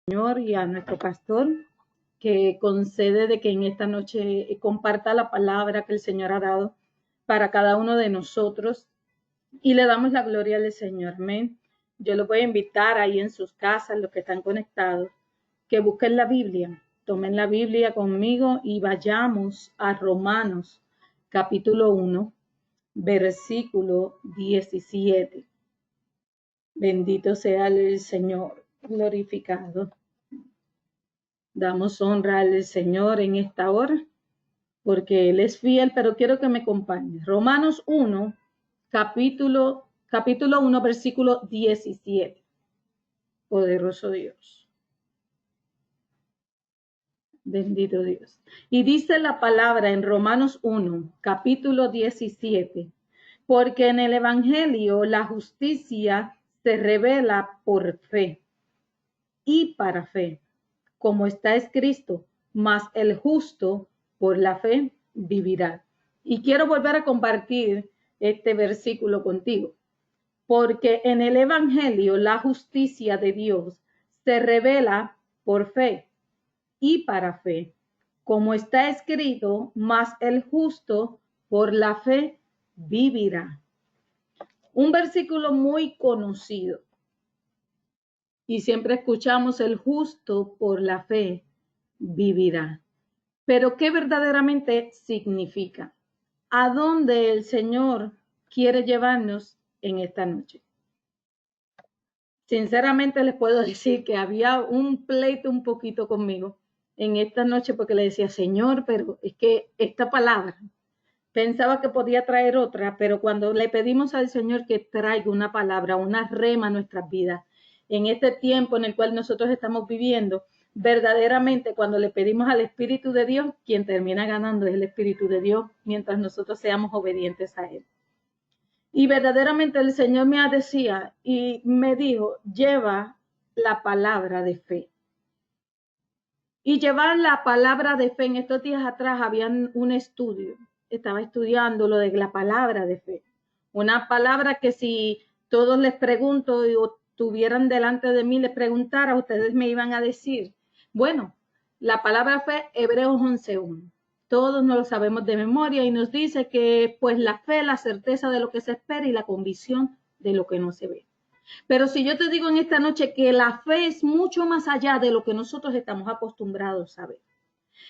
Señor y a nuestro pastor, que concede de que en esta noche comparta la palabra que el Señor ha dado para cada uno de nosotros y le damos la gloria al Señor. Amén. Yo los voy a invitar ahí en sus casas, los que están conectados, que busquen la Biblia, tomen la Biblia conmigo y vayamos a Romanos capítulo 1, versículo 17. Bendito sea el Señor, glorificado. Damos honra al Señor en esta hora, porque Él es fiel, pero quiero que me acompañe. Romanos 1, capítulo 1, versículo 17. Poderoso Dios. Bendito Dios. Y dice la palabra en Romanos 1, capítulo 17, porque en el Evangelio la justicia se revela por fe y para fe, como está escrito, mas el justo por la fe vivirá. Y quiero volver a compartir este versículo contigo, porque en el Evangelio la justicia de Dios se revela por fe y para fe, como está escrito, mas el justo por la fe vivirá. Un versículo muy conocido. Y siempre escuchamos el justo por la fe vivirá. Pero ¿qué verdaderamente significa? ¿A dónde el Señor quiere llevarnos en esta noche? Sinceramente les puedo decir que había un pleito un poquito conmigo en esta noche porque le decía, Señor, pero es que esta palabra, pensaba que podía traer otra, pero cuando le pedimos al Señor que traiga una palabra, una rema a nuestras vidas, en este tiempo en el cual nosotros estamos viviendo, verdaderamente cuando le pedimos al Espíritu de Dios, quien termina ganando es el Espíritu de Dios, mientras nosotros seamos obedientes a Él. Y verdaderamente el Señor me decía y me dijo, lleva la palabra de fe. Y llevar la palabra de fe, en estos días atrás había un estudio, estaba estudiando lo de la palabra de fe. Una palabra que si todos les pregunto o tuvieran delante de mí, les preguntara, ustedes me iban a decir, bueno, la palabra fe, Hebreos 11:1. Todos nos lo sabemos de memoria y nos dice que pues la fe, la certeza de lo que se espera y la convicción de lo que no se ve. Pero si yo te digo en esta noche que la fe es mucho más allá de lo que nosotros estamos acostumbrados a ver,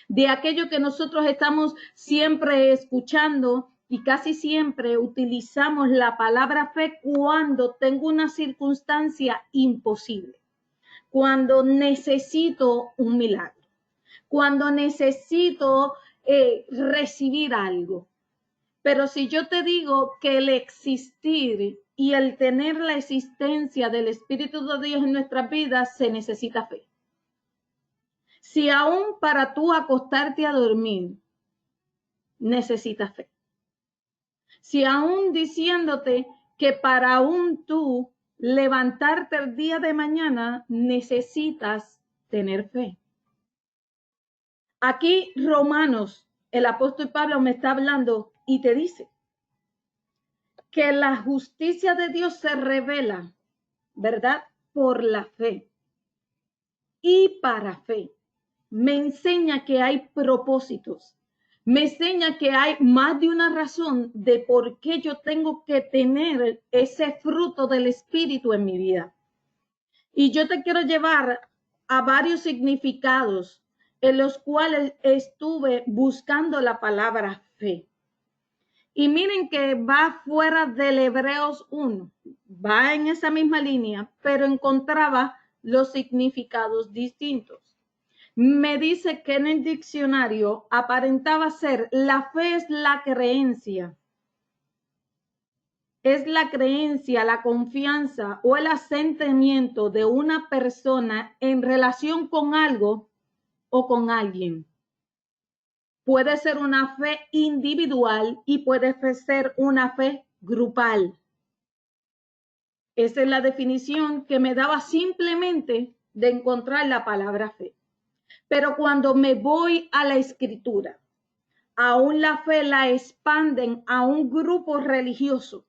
de aquello que nosotros estamos siempre escuchando y casi siempre utilizamos la palabra fe cuando tengo una circunstancia imposible, cuando necesito un milagro, cuando necesito recibir algo. Pero si yo te digo que el existir y el tener la existencia del Espíritu de Dios en nuestras vidas se necesita fe. Si aún para tú acostarte a dormir necesitas fe. Si aún diciéndote que para aún tú levantarte el día de mañana necesitas tener fe. Aquí Romanos, el apóstol Pablo me está hablando y te dice que la justicia de Dios se revela, ¿verdad? Por la fe y para fe. Me enseña que hay propósitos. Me enseña que hay más de una razón de por qué yo tengo que tener ese fruto del Espíritu en mi vida. Y yo te quiero llevar a varios significados en los cuales estuve buscando la palabra fe. Y miren que va fuera del Hebreos 1, va en esa misma línea, pero encontraba los significados distintos. Me dice que en el diccionario aparentaba ser, la fe es la creencia. Es la creencia, la confianza o el asentimiento de una persona en relación con algo o con alguien. Puede ser una fe individual y puede ser una fe grupal. Esa es la definición que me daba simplemente de encontrar la palabra fe. Pero cuando me voy a la escritura, aún la fe la expanden a un grupo religioso.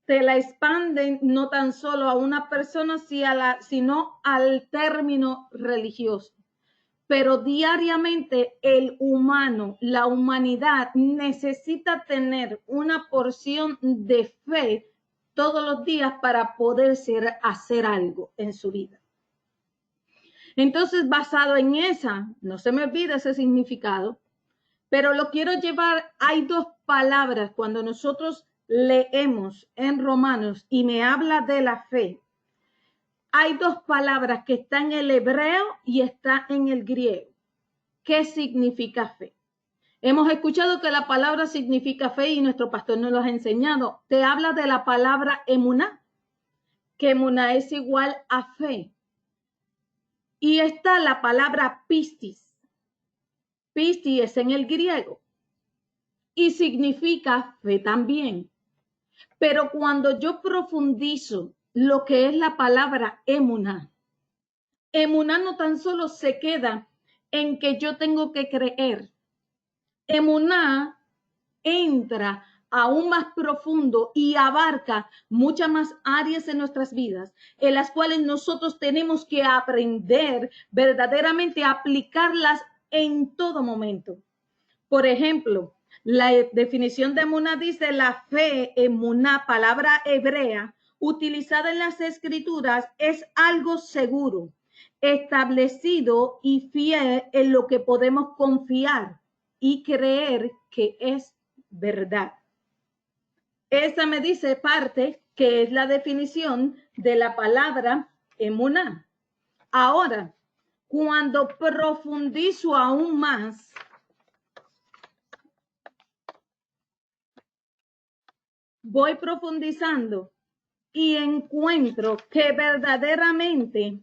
te la expanden no tan solo a una persona, sino al término religioso. Pero diariamente el humano, la humanidad necesita tener una porción de fe todos los días para poder hacer algo en su vida. Entonces, basado en esa, no se me olvide ese significado, pero lo quiero llevar, hay dos palabras cuando nosotros leemos en Romanos y me habla de la fe. Hay dos palabras que están en el hebreo y está en el griego. ¿Qué significa fe? Hemos escuchado que la palabra significa fe y nuestro pastor nos lo ha enseñado. Te habla de la palabra emuná, que emuná es igual a fe. Y está la palabra pistis. Pistis es en el griego y significa fe también. Pero cuando yo profundizo lo que es la palabra emuná, emuná no tan solo se queda en que yo tengo que creer. Emuná entra aún más profundo y abarca muchas más áreas en nuestras vidas, en las cuales nosotros tenemos que aprender verdaderamente a aplicarlas en todo momento. Por ejemplo, la definición de emuná dice la fe, emuná, palabra hebrea, utilizada en las escrituras, es algo seguro, establecido y fiel en lo que podemos confiar y creer que es verdad. Esa me dice parte que es la definición de la palabra emuná. Ahora, cuando profundizo aún más, voy profundizando y encuentro que verdaderamente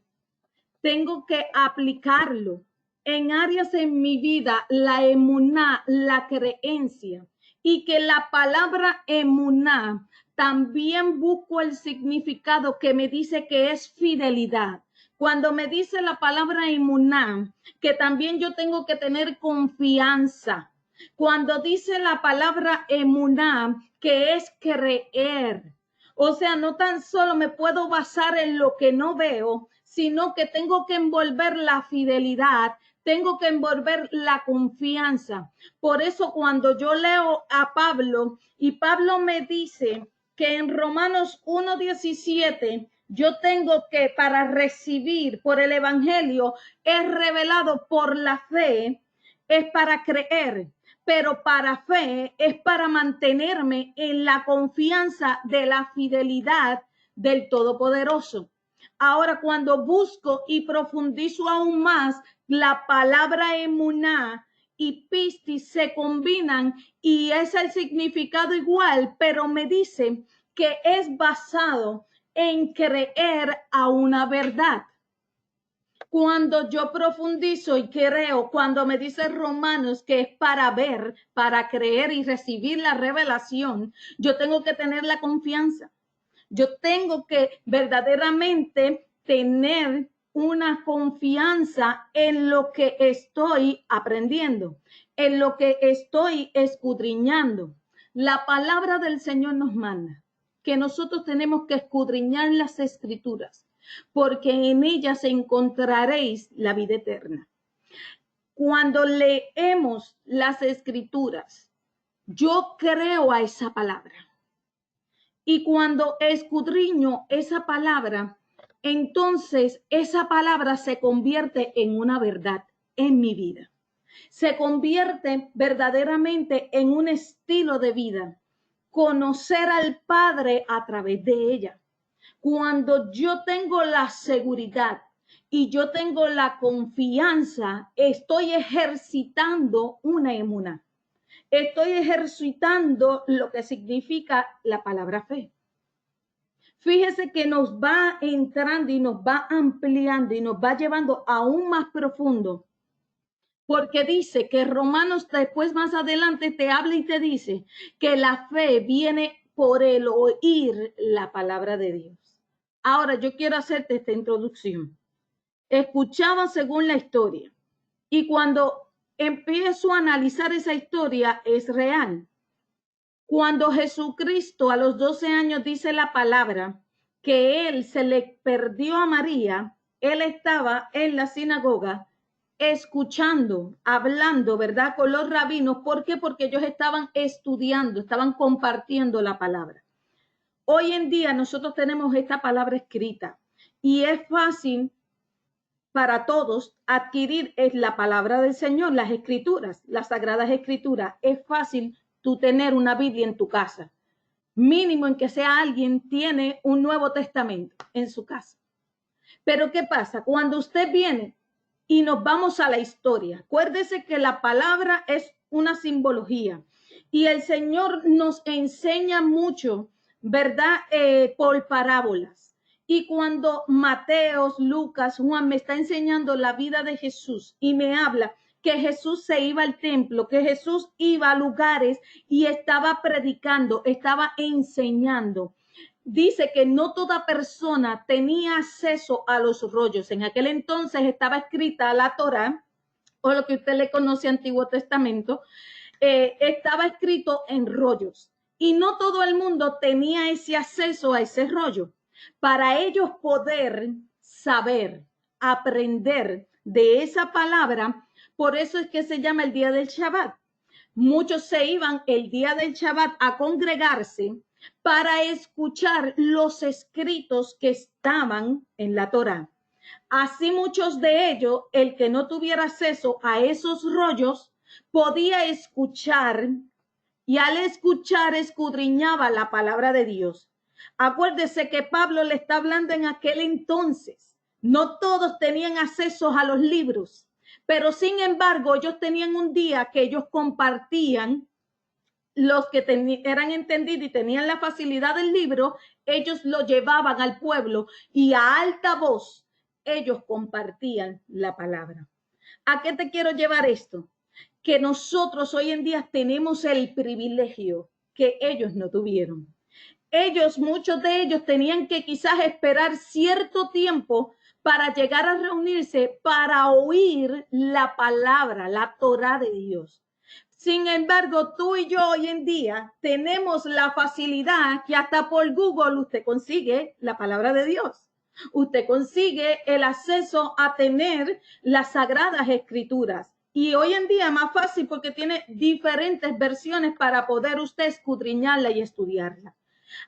tengo que aplicarlo en áreas en mi vida, la emuná, la creencia, y que la palabra emuná también busco el significado que me dice que es fidelidad. Cuando me dice la palabra emuná, que también yo tengo que tener confianza. Cuando dice la palabra emuná, que es creer. O sea, no tan solo me puedo basar en lo que no veo, sino que tengo que envolver la fidelidad, tengo que envolver la confianza. Por eso cuando yo leo a Pablo y Pablo me dice que en Romanos 1:17 yo tengo que para recibir por el evangelio es revelado por la fe, es para creer. Pero para fe es para mantenerme en la confianza de la fidelidad del Todopoderoso. Ahora, cuando busco y profundizo aún más, la palabra emuná y pistis se combinan y es el significado igual, pero me dice que es basado en creer a una verdad. Cuando yo profundizo y creo, cuando me dice Romanos que es para ver, para creer y recibir la revelación, yo tengo que tener la confianza. Yo tengo que verdaderamente tener una confianza en lo que estoy aprendiendo, en lo que estoy escudriñando. La palabra del Señor nos manda que nosotros tenemos que escudriñar las escrituras, porque en ellas encontraréis la vida eterna. Cuando leemos las escrituras, yo creo a esa palabra. Y cuando escudriño esa palabra, entonces esa palabra se convierte en una verdad en mi vida. Se convierte verdaderamente en un estilo de vida. Conocer al Padre a través de ella. Cuando yo tengo la seguridad y yo tengo la confianza, estoy ejercitando una emuná. Estoy ejercitando lo que significa la palabra fe. Fíjese que nos va entrando y nos va ampliando y nos va llevando aún más profundo. Porque dice que Romanos después más adelante te habla y te dice que la fe viene por el oír la palabra de Dios. Ahora yo quiero hacerte esta introducción. Escuchaba según la historia y cuando empiezo a analizar esa historia es real. Cuando Jesucristo a los 12 años dice la palabra que él se le perdió a María, él estaba en la sinagoga escuchando, hablando, ¿verdad? Con los rabinos. ¿Por qué? Porque ellos estaban estudiando, estaban compartiendo la palabra. Hoy en día nosotros tenemos esta palabra escrita y es fácil para todos adquirir la palabra del Señor, las escrituras, las sagradas escrituras. Es fácil tú tener una Biblia en tu casa. Mínimo en que sea alguien tiene un Nuevo Testamento en su casa. Pero ¿qué pasa? Cuando usted viene y nos vamos a la historia, acuérdese que la palabra es una simbología y el Señor nos enseña mucho, ¿verdad? Por parábolas. Y cuando Mateos, Lucas, Juan me está enseñando la vida de Jesús y me habla que Jesús se iba al templo, que Jesús iba a lugares y estaba predicando, estaba enseñando. Dice que no toda persona tenía acceso a los rollos. En aquel entonces estaba escrita la Torá, o lo que usted le conoce Antiguo Testamento, estaba escrito en rollos. Y no todo el mundo tenía ese acceso a ese rollo. Para ellos poder saber, aprender de esa palabra, por eso es que se llama el día del Shabbat. Muchos se iban el día del Shabbat a congregarse para escuchar los escritos que estaban en la Torá. Así muchos de ellos, el que no tuviera acceso a esos rollos, podía escuchar y al escuchar escudriñaba la palabra de Dios. Acuérdese que Pablo le está hablando en aquel entonces. No todos tenían acceso a los libros, pero sin embargo ellos tenían un día que ellos compartían. Los que eran entendidos y tenían la facilidad del libro, ellos lo llevaban al pueblo y a alta voz ellos compartían la palabra. ¿A qué te quiero llevar esto? Que nosotros hoy en día tenemos el privilegio que ellos no tuvieron. Ellos, muchos de ellos tenían que quizás esperar cierto tiempo para llegar a reunirse para oír la palabra, la Torá de Dios. Sin embargo, tú y yo hoy en día tenemos la facilidad que hasta por Google usted consigue la palabra de Dios. Usted consigue el acceso a tener las sagradas escrituras. Y hoy en día es más fácil porque tiene diferentes versiones para poder usted escudriñarla y estudiarla.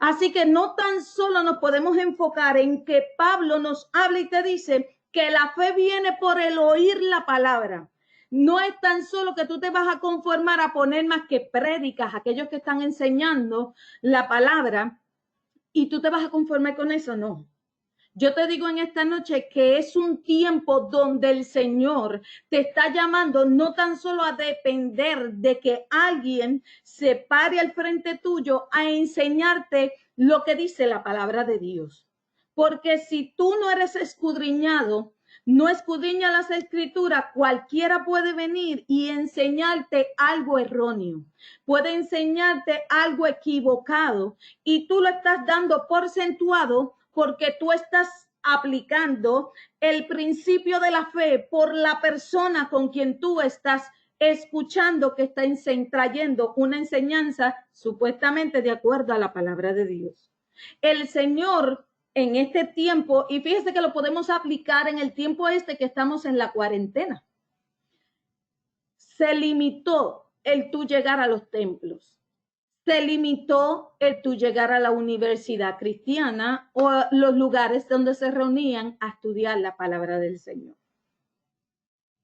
Así que no tan solo nos podemos enfocar en que Pablo nos habla y te dice que la fe viene por el oír la palabra. No es tan solo que tú te vas a conformar a poner más que prédicas, aquellos que están enseñando la palabra, y tú te vas a conformar con eso, no. Yo te digo en esta noche que es un tiempo donde el Señor te está llamando no tan solo a depender de que alguien se pare al frente tuyo a enseñarte lo que dice la palabra de Dios. Porque si tú no eres escudriñado, no escudriña las escrituras, cualquiera puede venir y enseñarte algo erróneo. Puede enseñarte algo equivocado y tú lo estás dando por centuado porque tú estás aplicando el principio de la fe por la persona con quien tú estás escuchando que está trayendo una enseñanza supuestamente de acuerdo a la palabra de Dios. El Señor en este tiempo, y fíjese que lo podemos aplicar en el tiempo que estamos en la cuarentena, se limitó el tú llegar a los templos. Se limitó el tú llegar a la universidad cristiana o a los lugares donde se reunían a estudiar la palabra del Señor.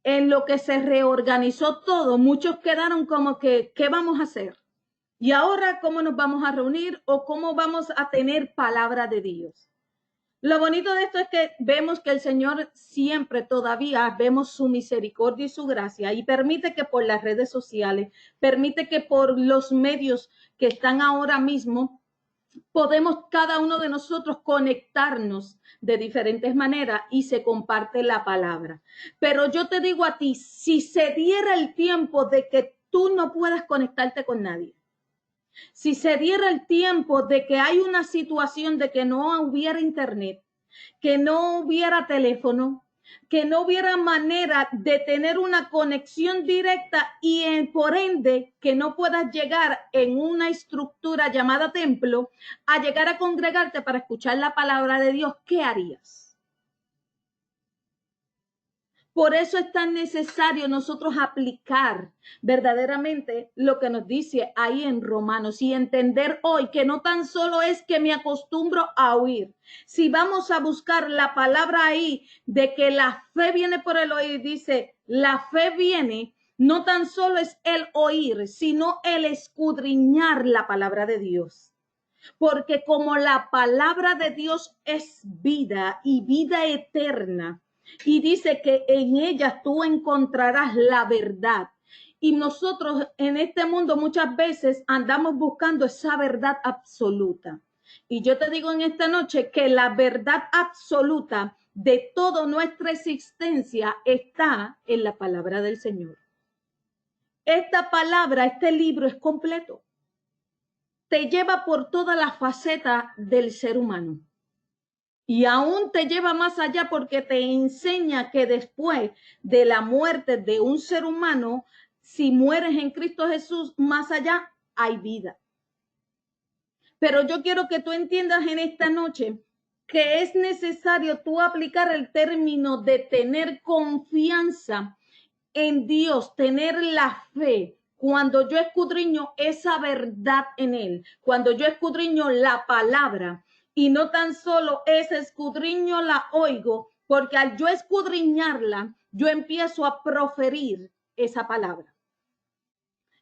En lo que se reorganizó todo, muchos quedaron como que, ¿qué vamos a hacer? Y ahora, ¿cómo nos vamos a reunir o cómo vamos a tener palabra de Dios? Lo bonito de esto es que vemos que el Señor siempre todavía vemos su misericordia y su gracia y permite que por las redes sociales, permite que por los medios que están ahora mismo, podemos cada uno de nosotros conectarnos de diferentes maneras y se comparte la palabra. Pero yo te digo a ti, si se diera el tiempo de que tú no puedas conectarte con nadie, si se diera el tiempo de que hay una situación de que no hubiera internet, que no hubiera teléfono, que no hubiera manera de tener una conexión directa y por ende que no puedas llegar en una estructura llamada templo a llegar a congregarte para escuchar la palabra de Dios, ¿qué harías? Por eso es tan necesario nosotros aplicar verdaderamente lo que nos dice ahí en Romanos y entender hoy que no tan solo es que me acostumbro a oír. Si vamos a buscar la palabra ahí de que la fe viene por el oír, dice, la fe viene, no tan solo es el oír, sino el escudriñar la palabra de Dios. Porque como la palabra de Dios es vida y vida eterna, y dice que en ella tú encontrarás la verdad. Y nosotros en este mundo muchas veces andamos buscando esa verdad absoluta. Y yo te digo en esta noche que la verdad absoluta de toda nuestra existencia está en la palabra del Señor. Esta palabra, este libro es completo. Te lleva por toda la faceta del ser humano. Y aún te lleva más allá porque te enseña que después de la muerte de un ser humano, si mueres en Cristo Jesús, más allá hay vida. Pero yo quiero que tú entiendas en esta noche que es necesario tú aplicar el término de tener confianza en Dios, tener la fe. Cuando yo escudriño esa verdad en Él, cuando yo escudriño la palabra, y no tan solo ese escudriño la oigo, porque al yo escudriñarla, yo empiezo a proferir esa palabra.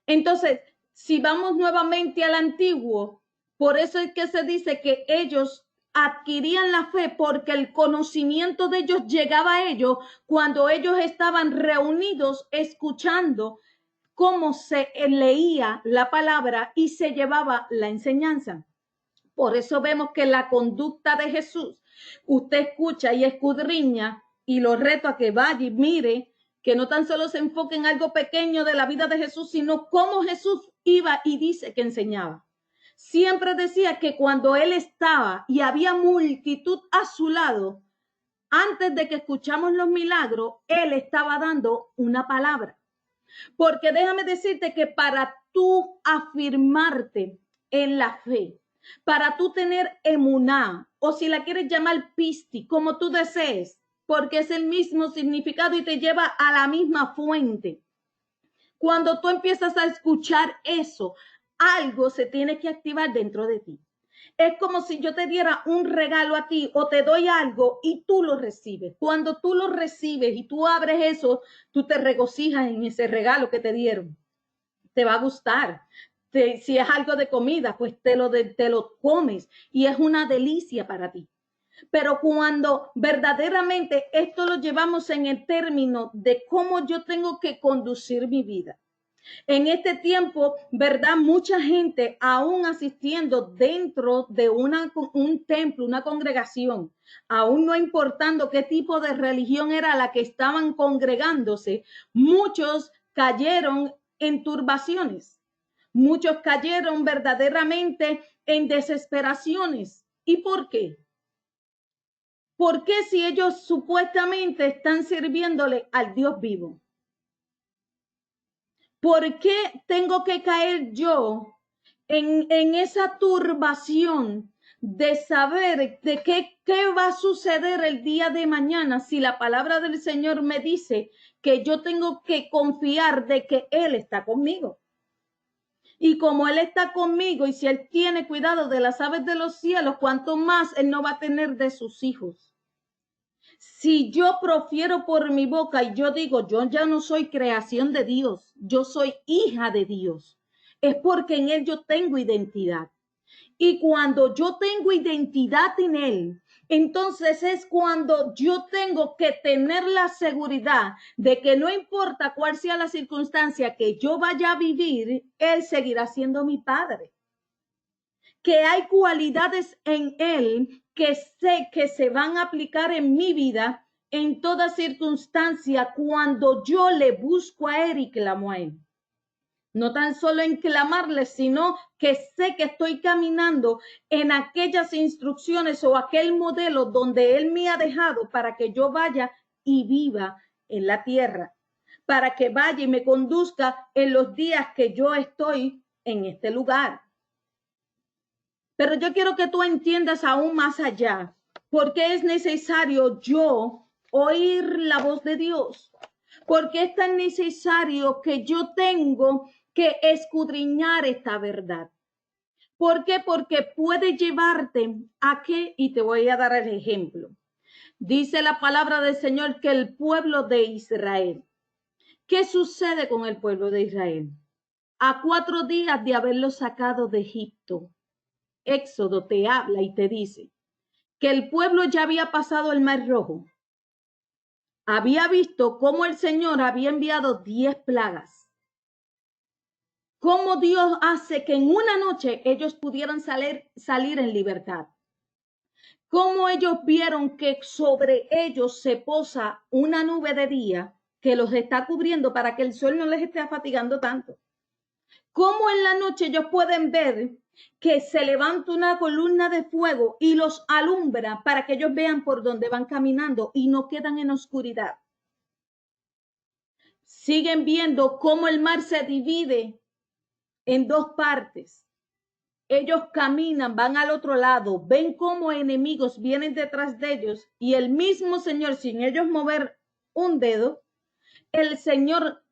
Entonces, si vamos nuevamente al antiguo, por eso es que se dice que ellos adquirían la fe porque el conocimiento de ellos llegaba a ellos cuando ellos estaban reunidos escuchando cómo se leía la palabra y se llevaba la enseñanza. Por eso vemos que la conducta de Jesús, usted escucha y escudriña y lo reto a que vaya y mire, que no tan solo se enfoque en algo pequeño de la vida de Jesús, sino cómo Jesús iba y dice que enseñaba. Siempre decía que cuando él estaba y había multitud a su lado, antes de que escuchamos los milagros, él estaba dando una palabra. Porque déjame decirte que para tú afirmarte en la fe, para tú tener emuná, o si la quieres llamar pisti, como tú desees, porque es el mismo significado y te lleva a la misma fuente. Cuando tú empiezas a escuchar eso, algo se tiene que activar dentro de ti. Es como si yo te diera un regalo a ti o te doy algo y tú lo recibes. Cuando tú lo recibes y tú abres eso, tú te regocijas en ese regalo que te dieron. Te va a gustar. Si es algo de comida, pues te lo comes y es una delicia para ti. Pero cuando verdaderamente esto lo llevamos en el término de cómo yo tengo que conducir mi vida. En este tiempo, ¿verdad? Mucha gente aún asistiendo dentro de un templo, una congregación, aún no importando qué tipo de religión era la que estaban congregándose, muchos cayeron en turbaciones. Muchos cayeron verdaderamente en desesperaciones. ¿Y por qué? ¿Por qué si ellos supuestamente están sirviéndole al Dios vivo? ¿Por qué tengo que caer yo en esa turbación de saber de qué va a suceder el día de mañana si la palabra del Señor me dice que yo tengo que confiar de que Él está conmigo? Y como Él está conmigo y si Él tiene cuidado de las aves de los cielos, cuánto más Él no va a tener de sus hijos. Si yo profiero por mi boca y yo digo, yo ya no soy creación de Dios, yo soy hija de Dios, es porque en Él yo tengo identidad. Y cuando yo tengo identidad en Él, entonces es cuando yo tengo que tener la seguridad de que no importa cuál sea la circunstancia que yo vaya a vivir, Él seguirá siendo mi Padre. Que hay cualidades en Él que sé que se van a aplicar en mi vida en toda circunstancia cuando yo le busco a Él y clamo a Él. No tan solo en clamarle, sino que sé que estoy caminando en aquellas instrucciones o aquel modelo donde Él me ha dejado para que yo vaya y viva en la tierra, para que vaya y me conduzca en los días que yo estoy en este lugar. Pero yo quiero que tú entiendas aún más allá, por qué es necesario yo oír la voz de Dios. Porque es tan necesario que yo tengo que escudriñar esta verdad. ¿Por qué? Porque puede llevarte a qué, y te voy a dar el ejemplo. Dice la palabra del Señor que el pueblo de Israel. ¿Qué sucede con el pueblo de Israel? A 4 días de haberlo sacado de Egipto, Éxodo te habla y te dice que el pueblo ya había pasado el Mar Rojo. Había visto cómo el Señor había enviado 10 plagas. Cómo Dios hace que en una noche ellos pudieran salir en libertad. Cómo ellos vieron que sobre ellos se posa una nube de día que los está cubriendo para que el sol no les esté fatigando tanto. Cómo en la noche ellos pueden ver que se levanta una columna de fuego y los alumbra para que ellos vean por dónde van caminando y no quedan en oscuridad. Siguen viendo cómo el mar se divide en 2 partes. Ellos caminan, van al otro lado, ven cómo enemigos vienen detrás de ellos y el mismo Señor, sin ellos mover un dedo, el Señor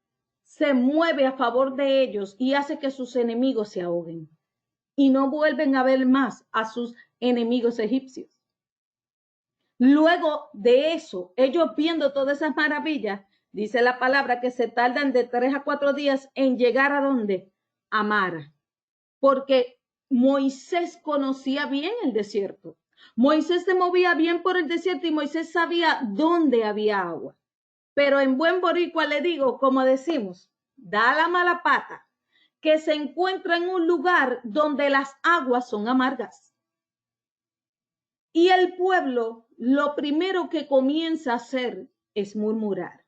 se mueve a favor de ellos y hace que sus enemigos se ahoguen y no vuelven a ver más a sus enemigos egipcios. Luego de eso, ellos viendo todas esas maravillas, dice la palabra que se tardan de 3 a 4 días en llegar a ¿dónde? A Mara. Porque Moisés conocía bien el desierto. Moisés se movía bien por el desierto y Moisés sabía dónde había agua. Pero en buen boricua le digo, como decimos, da la mala pata, que se encuentra en un lugar donde las aguas son amargas. Y el pueblo lo primero que comienza a hacer es murmurar.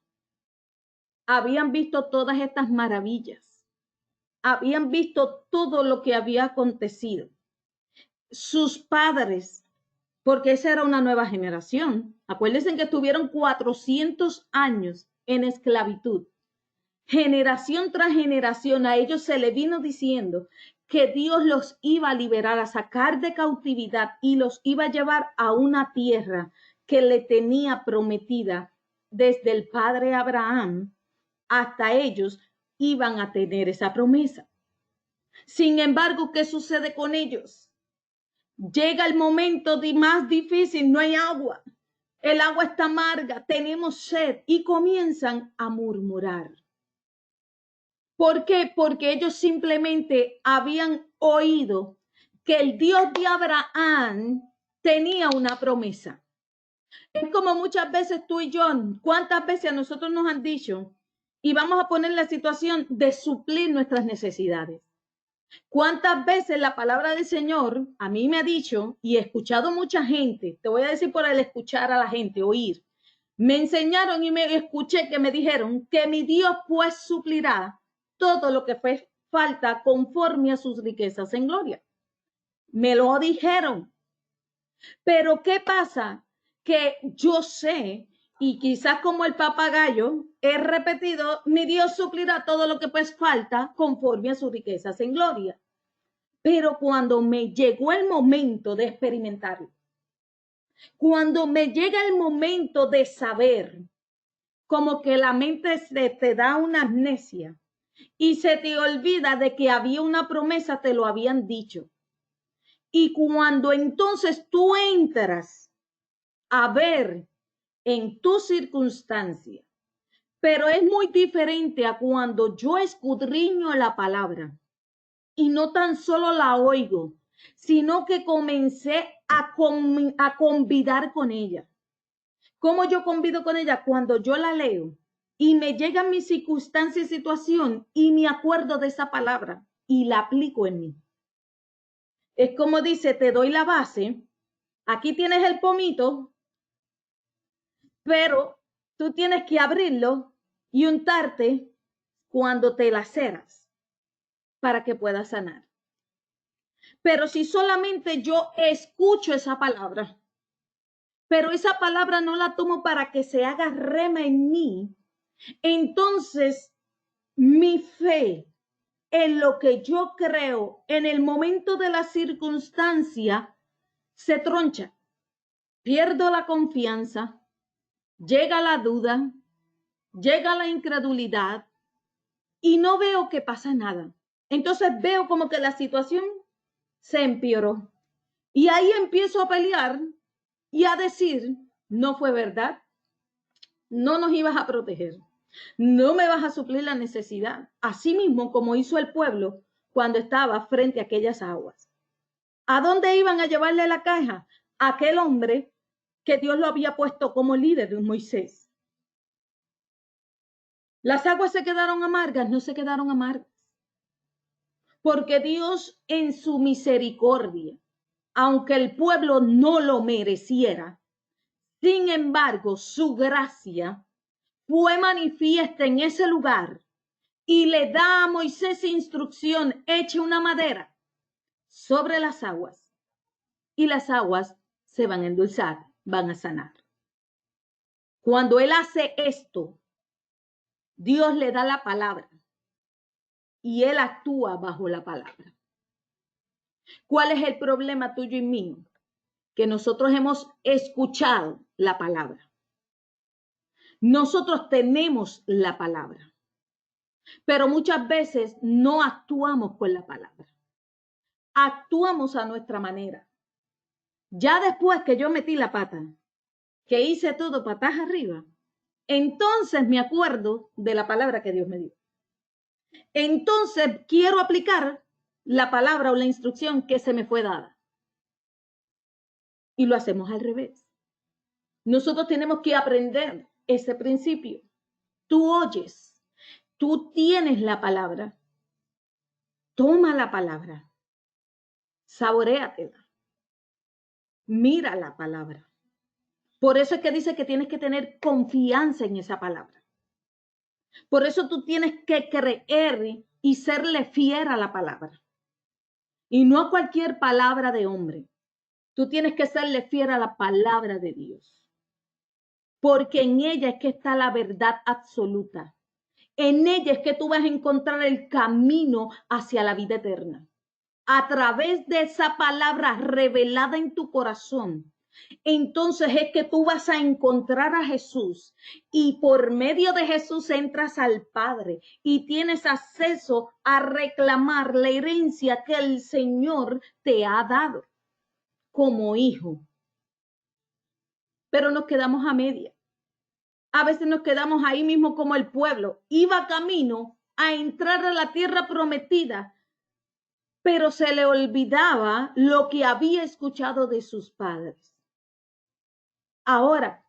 Habían visto todas estas maravillas. Habían visto todo lo que había acontecido. Sus padres, porque esa era una nueva generación. Acuérdense que estuvieron 400 años en esclavitud. Generación tras generación a ellos se le vino diciendo que Dios los iba a liberar, a sacar de cautividad y los iba a llevar a una tierra que le tenía prometida desde el padre Abraham hasta ellos iban a tener esa promesa. Sin embargo, ¿qué sucede con ellos? Llega el momento más difícil, no hay agua, el agua está amarga, tenemos sed y comienzan a murmurar. ¿Por qué? Porque ellos simplemente habían oído que el Dios de Abraham tenía una promesa. Es como muchas veces tú y yo, ¿cuántas veces a nosotros nos han dicho? Y vamos a poner la situación de suplir nuestras necesidades. ¿Cuántas veces la palabra del Señor a mí me ha dicho, y he escuchado mucha gente, te voy a decir por el escuchar a la gente, oír, me enseñaron y me escuché que me dijeron que mi Dios pues suplirá todo lo que fue falta conforme a sus riquezas en gloria. Me lo dijeron. Pero ¿qué pasa? Que yo sé, y quizás como el papagayo, he repetido, mi Dios suplirá todo lo que pues falta conforme a sus riquezas en gloria. Pero cuando me llegó el momento de experimentarlo, cuando me llega el momento de saber, como que la mente se te da una amnesia y se te olvida de que había una promesa, te lo habían dicho. Y cuando entonces tú entras a ver en tu circunstancia, pero es muy diferente a cuando yo escudriño la palabra y no tan solo la oigo, sino que comencé a convidar con ella. ¿Cómo yo convido con ella? Cuando yo la leo y me llega mi circunstancia y situación y me acuerdo de esa palabra y la aplico en mí. Es como dice, te doy la base, aquí tienes el pomito, pero tú tienes que abrirlo y untarte cuando te laceras para que puedas sanar. Pero si solamente yo escucho esa palabra, pero esa palabra no la tomo para que se haga rema en mí, entonces mi fe en lo que yo creo en el momento de la circunstancia se troncha. Pierdo la confianza, llega la duda, llega la incredulidad y no veo que pasa nada. Entonces veo como que la situación se empeoró. Y ahí empiezo a pelear y a decir, no fue verdad, no nos ibas a proteger, no me vas a suplir la necesidad. Así mismo como hizo el pueblo cuando estaba frente a aquellas aguas. ¿A dónde iban a llevarle la caja? A aquel hombre que Dios lo había puesto como líder de Moisés. Las aguas se quedaron amargas, no se quedaron amargas. Porque Dios en su misericordia, aunque el pueblo no lo mereciera, sin embargo, su gracia fue manifiesta en ese lugar y le da a Moisés instrucción, eche una madera sobre las aguas y las aguas se van a endulzar, van a sanar. Cuando él hace esto, Dios le da la palabra y él actúa bajo la palabra. ¿Cuál es el problema tuyo y mío? Que nosotros hemos escuchado la palabra. Nosotros tenemos la palabra, pero muchas veces no actuamos con la palabra. Actuamos a nuestra manera. Ya después que yo metí la pata, que hice todo patas arriba, entonces me acuerdo de la palabra que Dios me dio. Entonces quiero aplicar la palabra o la instrucción que se me fue dada. Y lo hacemos al revés. Nosotros tenemos que aprender ese principio. Tú oyes, tú tienes la palabra. Toma la palabra, saboréatela, mira la palabra. Por eso es que dice que tienes que tener confianza en esa palabra. Por eso tú tienes que creer y serle fiel a la palabra. Y no a cualquier palabra de hombre. Tú tienes que serle fiel a la palabra de Dios. Porque en ella es que está la verdad absoluta. En ella es que tú vas a encontrar el camino hacia la vida eterna. A través de esa palabra revelada en tu corazón, entonces es que tú vas a encontrar a Jesús y por medio de Jesús entras al Padre y tienes acceso a reclamar la herencia que el Señor te ha dado como hijo. Pero nos quedamos a media. A veces nos quedamos ahí mismo como el pueblo. Iba camino a entrar a la tierra prometida, pero se le olvidaba lo que había escuchado de sus padres. Ahora,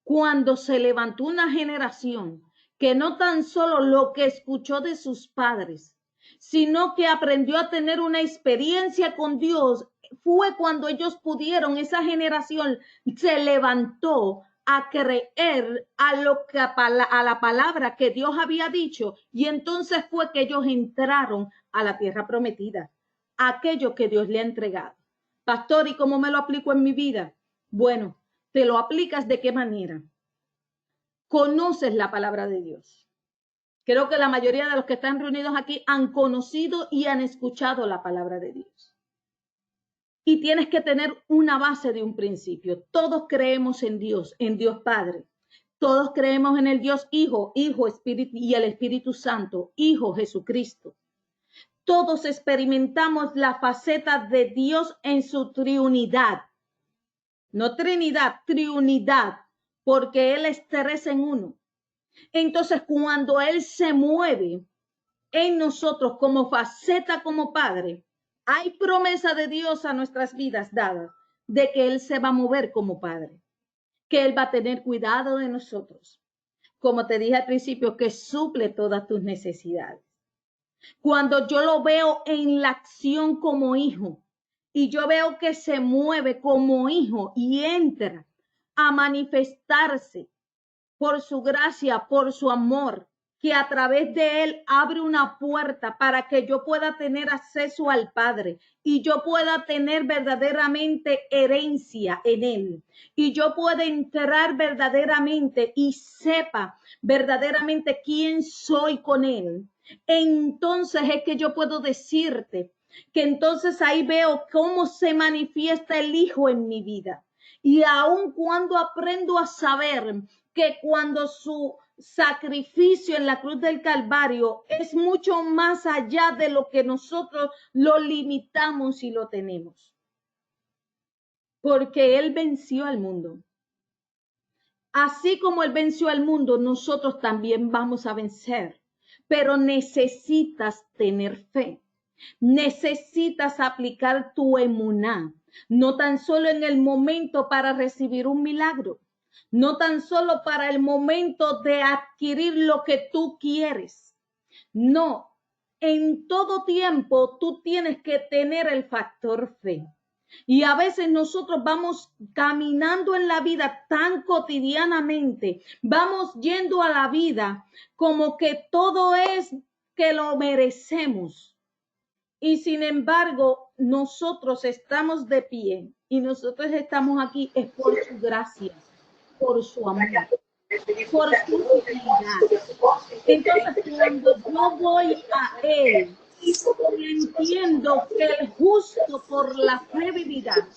cuando se levantó una generación que no tan solo lo que escuchó de sus padres, sino que aprendió a tener una experiencia con Dios, fue cuando ellos pudieron, esa generación se levantó a creer a la palabra que Dios había dicho, y entonces fue que ellos entraron a la tierra prometida, aquello que Dios le ha entregado. Pastor, ¿y cómo me lo aplico en mi vida? Bueno, ¿te lo aplicas de qué manera? Conoces la palabra de Dios. Creo que la mayoría de los que están reunidos aquí han conocido y han escuchado la palabra de Dios. Y tienes que tener una base de un principio. Todos creemos en Dios Padre. Todos creemos en el Dios Hijo, Espíritu y el Espíritu Santo, Hijo Jesucristo. Todos experimentamos la faceta de Dios en su triunidad. No Trinidad, triunidad, porque Él es 3 en 1. Entonces, cuando Él se mueve en nosotros como faceta, como Padre, hay promesa de Dios a nuestras vidas dadas de que Él se va a mover como Padre, que Él va a tener cuidado de nosotros. Como te dije al principio, que suple todas tus necesidades. Cuando yo lo veo en la acción como hijo y yo veo que se mueve como hijo y entra a manifestarse por su gracia, por su amor, que a través de él abre una puerta para que yo pueda tener acceso al Padre y yo pueda tener verdaderamente herencia en él y yo pueda entrar verdaderamente y sepa verdaderamente quién soy con él. Entonces es que yo puedo decirte que entonces ahí veo cómo se manifiesta el Hijo en mi vida. Y aun cuando aprendo a saber que cuando su sacrificio en la cruz del Calvario es mucho más allá de lo que nosotros lo limitamos y lo tenemos. Porque Él venció al mundo. Así como Él venció al mundo, nosotros también vamos a vencer. Pero necesitas tener fe. Necesitas aplicar tu emuná, no tan solo en el momento para recibir un milagro, no tan solo para el momento de adquirir lo que tú quieres. No, en todo tiempo tú tienes que tener el factor fe. Y a veces nosotros vamos caminando en la vida tan cotidianamente, vamos yendo a la vida como que todo es que lo merecemos. Y sin embargo, nosotros estamos de pie y nosotros estamos aquí es por su gracia, por su amor, por su fidelidad. Entonces, cuando yo voy a Él, entiendo que el justo por la fe vivirá.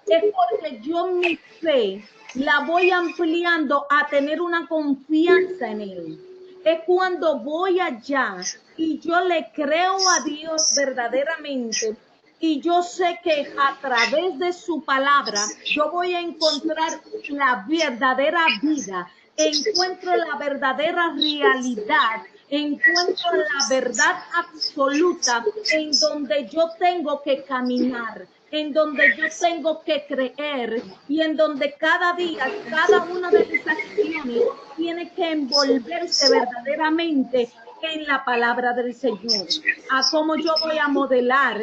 Es porque yo mi fe la voy ampliando a tener una confianza en Él. Es cuando voy allá y yo le creo a Dios verdaderamente y yo sé que a través de su palabra yo voy a encontrar la verdadera vida, encuentro la verdadera realidad, encuentro la verdad absoluta en donde yo tengo que caminar, en donde yo tengo que creer y en donde cada día, cada una de mis acciones tiene que envolverse verdaderamente en la palabra del Señor. A cómo yo voy a modelar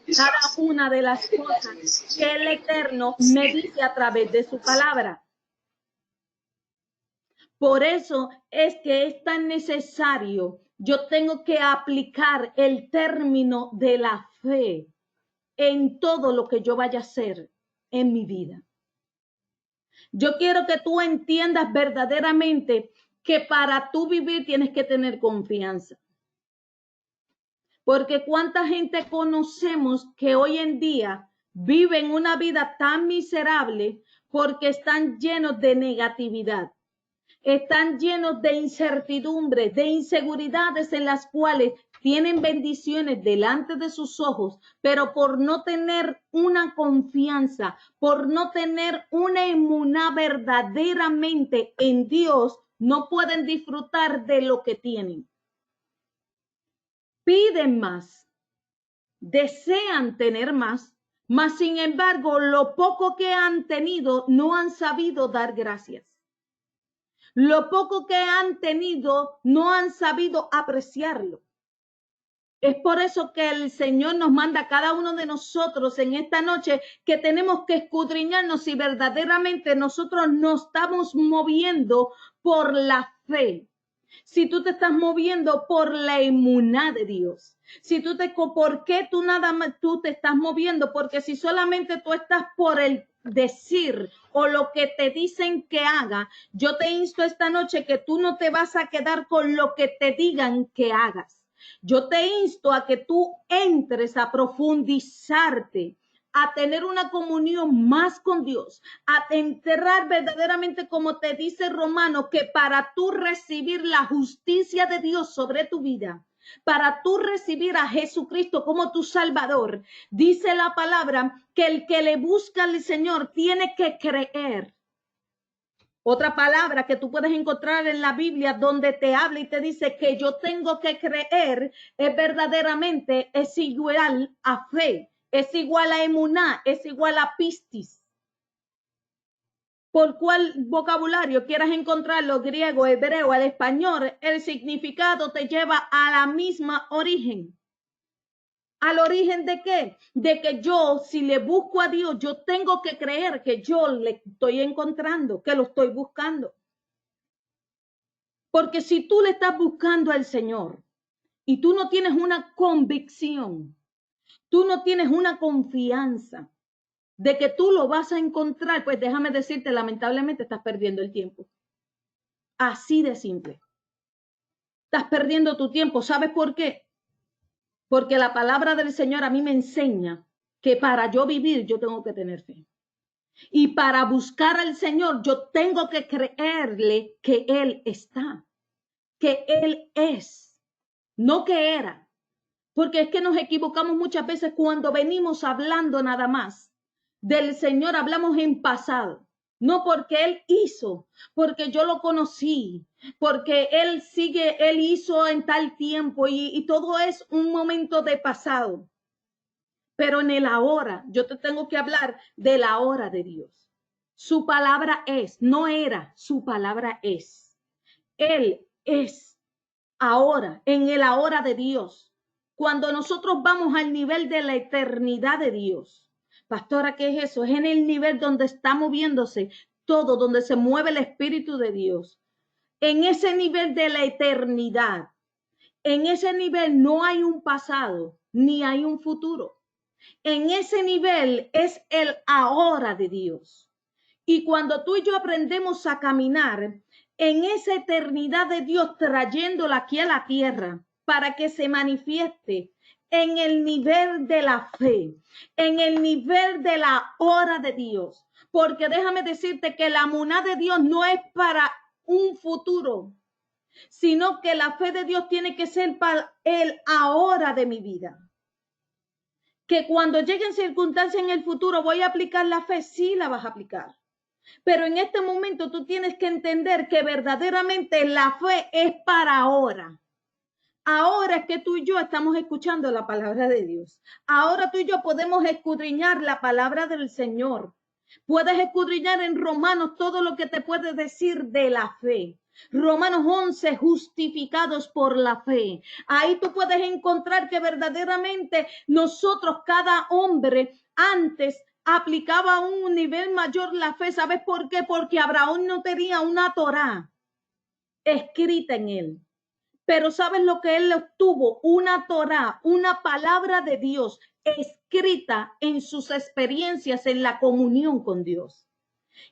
cada una de las cosas que el Eterno me dice a través de su palabra. Por eso es que es tan necesario, yo tengo que aplicar el término de la fe en todo lo que yo vaya a hacer en mi vida. Yo quiero que tú entiendas verdaderamente que para tú vivir tienes que tener confianza. Porque cuánta gente conocemos que hoy en día viven una vida tan miserable porque están llenos de negatividad. Están llenos de incertidumbre, de inseguridades en las cuales tienen bendiciones delante de sus ojos, pero por no tener una confianza, por no tener una emuná verdaderamente en Dios, no pueden disfrutar de lo que tienen. Piden más, desean tener más, mas sin embargo, lo poco que han tenido no han sabido dar gracias. Lo poco que han tenido no han sabido apreciarlo. Es por eso que el Señor nos manda a cada uno de nosotros en esta noche que tenemos que escudriñarnos si verdaderamente nosotros nos estamos moviendo por la fe. Si tú te estás moviendo por la emuná de Dios. ¿Por qué tú nada más tú te estás moviendo? Porque si solamente tú estás por el decir o lo que te dicen que haga, yo te insto esta noche que tú no te vas a quedar con lo que te digan que hagas. Yo te insto a que tú entres a profundizarte, a tener una comunión más con Dios, a enterrar verdaderamente, como te dice Romano, que para tú recibir la justicia de Dios sobre tu vida, para tú recibir a Jesucristo como tu Salvador, dice la palabra que el que le busca al Señor tiene que creer. Otra palabra que tú puedes encontrar en la Biblia donde te habla y te dice que yo tengo que creer es verdaderamente, es igual a fe, es igual a emuná, es igual a pistis. Por cuál vocabulario quieras encontrarlo, griego, hebreo, al español, el significado te lleva a la misma origen. ¿Al origen de qué? De que yo, si le busco a Dios, yo tengo que creer que yo le estoy encontrando, que lo estoy buscando. Porque si tú le estás buscando al Señor y tú no tienes una convicción, tú no tienes una confianza de que tú lo vas a encontrar, pues déjame decirte, lamentablemente estás perdiendo el tiempo. Así de simple. Estás perdiendo tu tiempo. ¿Sabes por qué? Porque la palabra del Señor a mí me enseña que para yo vivir yo tengo que tener fe. Y para buscar al Señor yo tengo que creerle que Él está, que Él es, no que era. Porque es que nos equivocamos muchas veces cuando venimos hablando nada más del Señor, hablamos en pasado. No porque Él hizo, porque yo lo conocí, porque Él sigue, Él hizo en tal tiempo y todo es un momento de pasado. Pero en el ahora, yo te tengo que hablar de la hora de Dios. Su palabra es, no era, su palabra es. Él es ahora, en el ahora de Dios. Cuando nosotros vamos al nivel de la eternidad de Dios. Pastora, ¿qué es eso? Es en el nivel donde está moviéndose todo, donde se mueve el Espíritu de Dios. En ese nivel de la eternidad, en ese nivel no hay un pasado, ni hay un futuro. En ese nivel es el ahora de Dios. Y cuando tú y yo aprendemos a caminar en esa eternidad de Dios, trayéndola aquí a la tierra para que se manifieste en el nivel de la fe, en el nivel de la hora de Dios. Porque déjame decirte que la muná de Dios no es para un futuro, sino que la fe de Dios tiene que ser para el ahora de mi vida. Que cuando lleguen circunstancias en el futuro, ¿voy a aplicar la fe? Sí, la vas a aplicar. Pero en este momento tú tienes que entender que verdaderamente la fe es para ahora. Ahora es que tú y yo estamos escuchando la palabra de Dios. Ahora tú y yo podemos escudriñar la palabra del Señor. Puedes escudriñar en Romanos todo lo que te puede decir de la fe. Romanos 11, justificados por la fe. Ahí tú puedes encontrar que verdaderamente nosotros, cada hombre, antes aplicaba a un nivel mayor la fe. ¿Sabes por qué? Porque Abraham no tenía una Torá escrita en él. Pero ¿sabes lo que él obtuvo? Una Torá, una palabra de Dios escrita en sus experiencias en la comunión con Dios.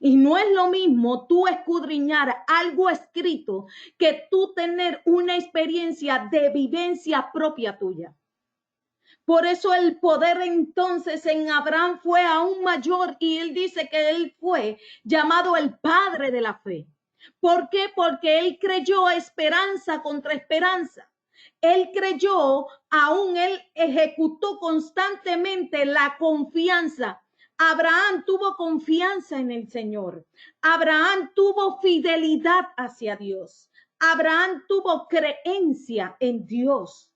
Y no es lo mismo tú escudriñar algo escrito que tú tener una experiencia de vivencia propia tuya. Por eso el poder entonces en Abraham fue aún mayor y él dice que él fue llamado el padre de la fe. ¿Por qué? Porque él creyó esperanza contra esperanza. Él creyó, aún él ejecutó constantemente la confianza. Abraham tuvo confianza en el Señor. Abraham tuvo fidelidad hacia Dios. Abraham tuvo creencia en Dios.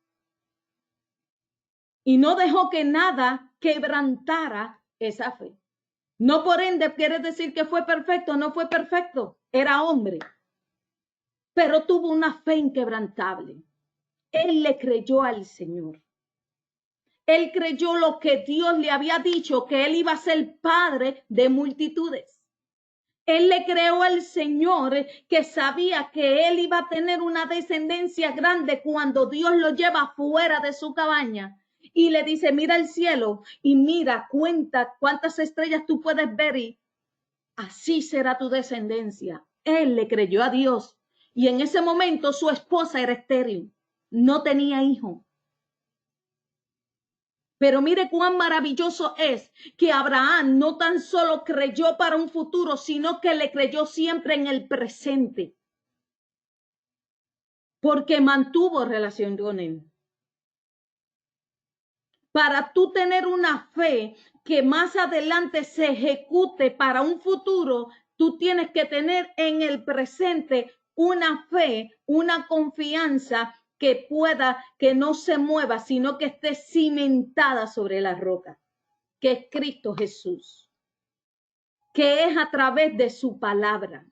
Y no dejó que nada quebrantara esa fe. No por ende quiere decir que fue perfecto, no fue perfecto, era hombre, pero tuvo una fe inquebrantable. Él le creyó al Señor. Él creyó lo que Dios le había dicho, que él iba a ser padre de multitudes. Él le creó al Señor que sabía que él iba a tener una descendencia grande cuando Dios lo lleva fuera de su cabaña. Y le dice, mira el cielo y mira, cuenta cuántas estrellas tú puedes ver y así será tu descendencia. Él le creyó a Dios y en ese momento su esposa era estéril, no tenía hijo. Pero mire cuán maravilloso es que Abraham no tan solo creyó para un futuro, sino que le creyó siempre en el presente, porque mantuvo relación con él. Para tú tener una fe que más adelante se ejecute para un futuro, tú tienes que tener en el presente una fe, una confianza que pueda, que no se mueva, sino que esté cimentada sobre la roca, que es Cristo Jesús, que es a través de su palabra,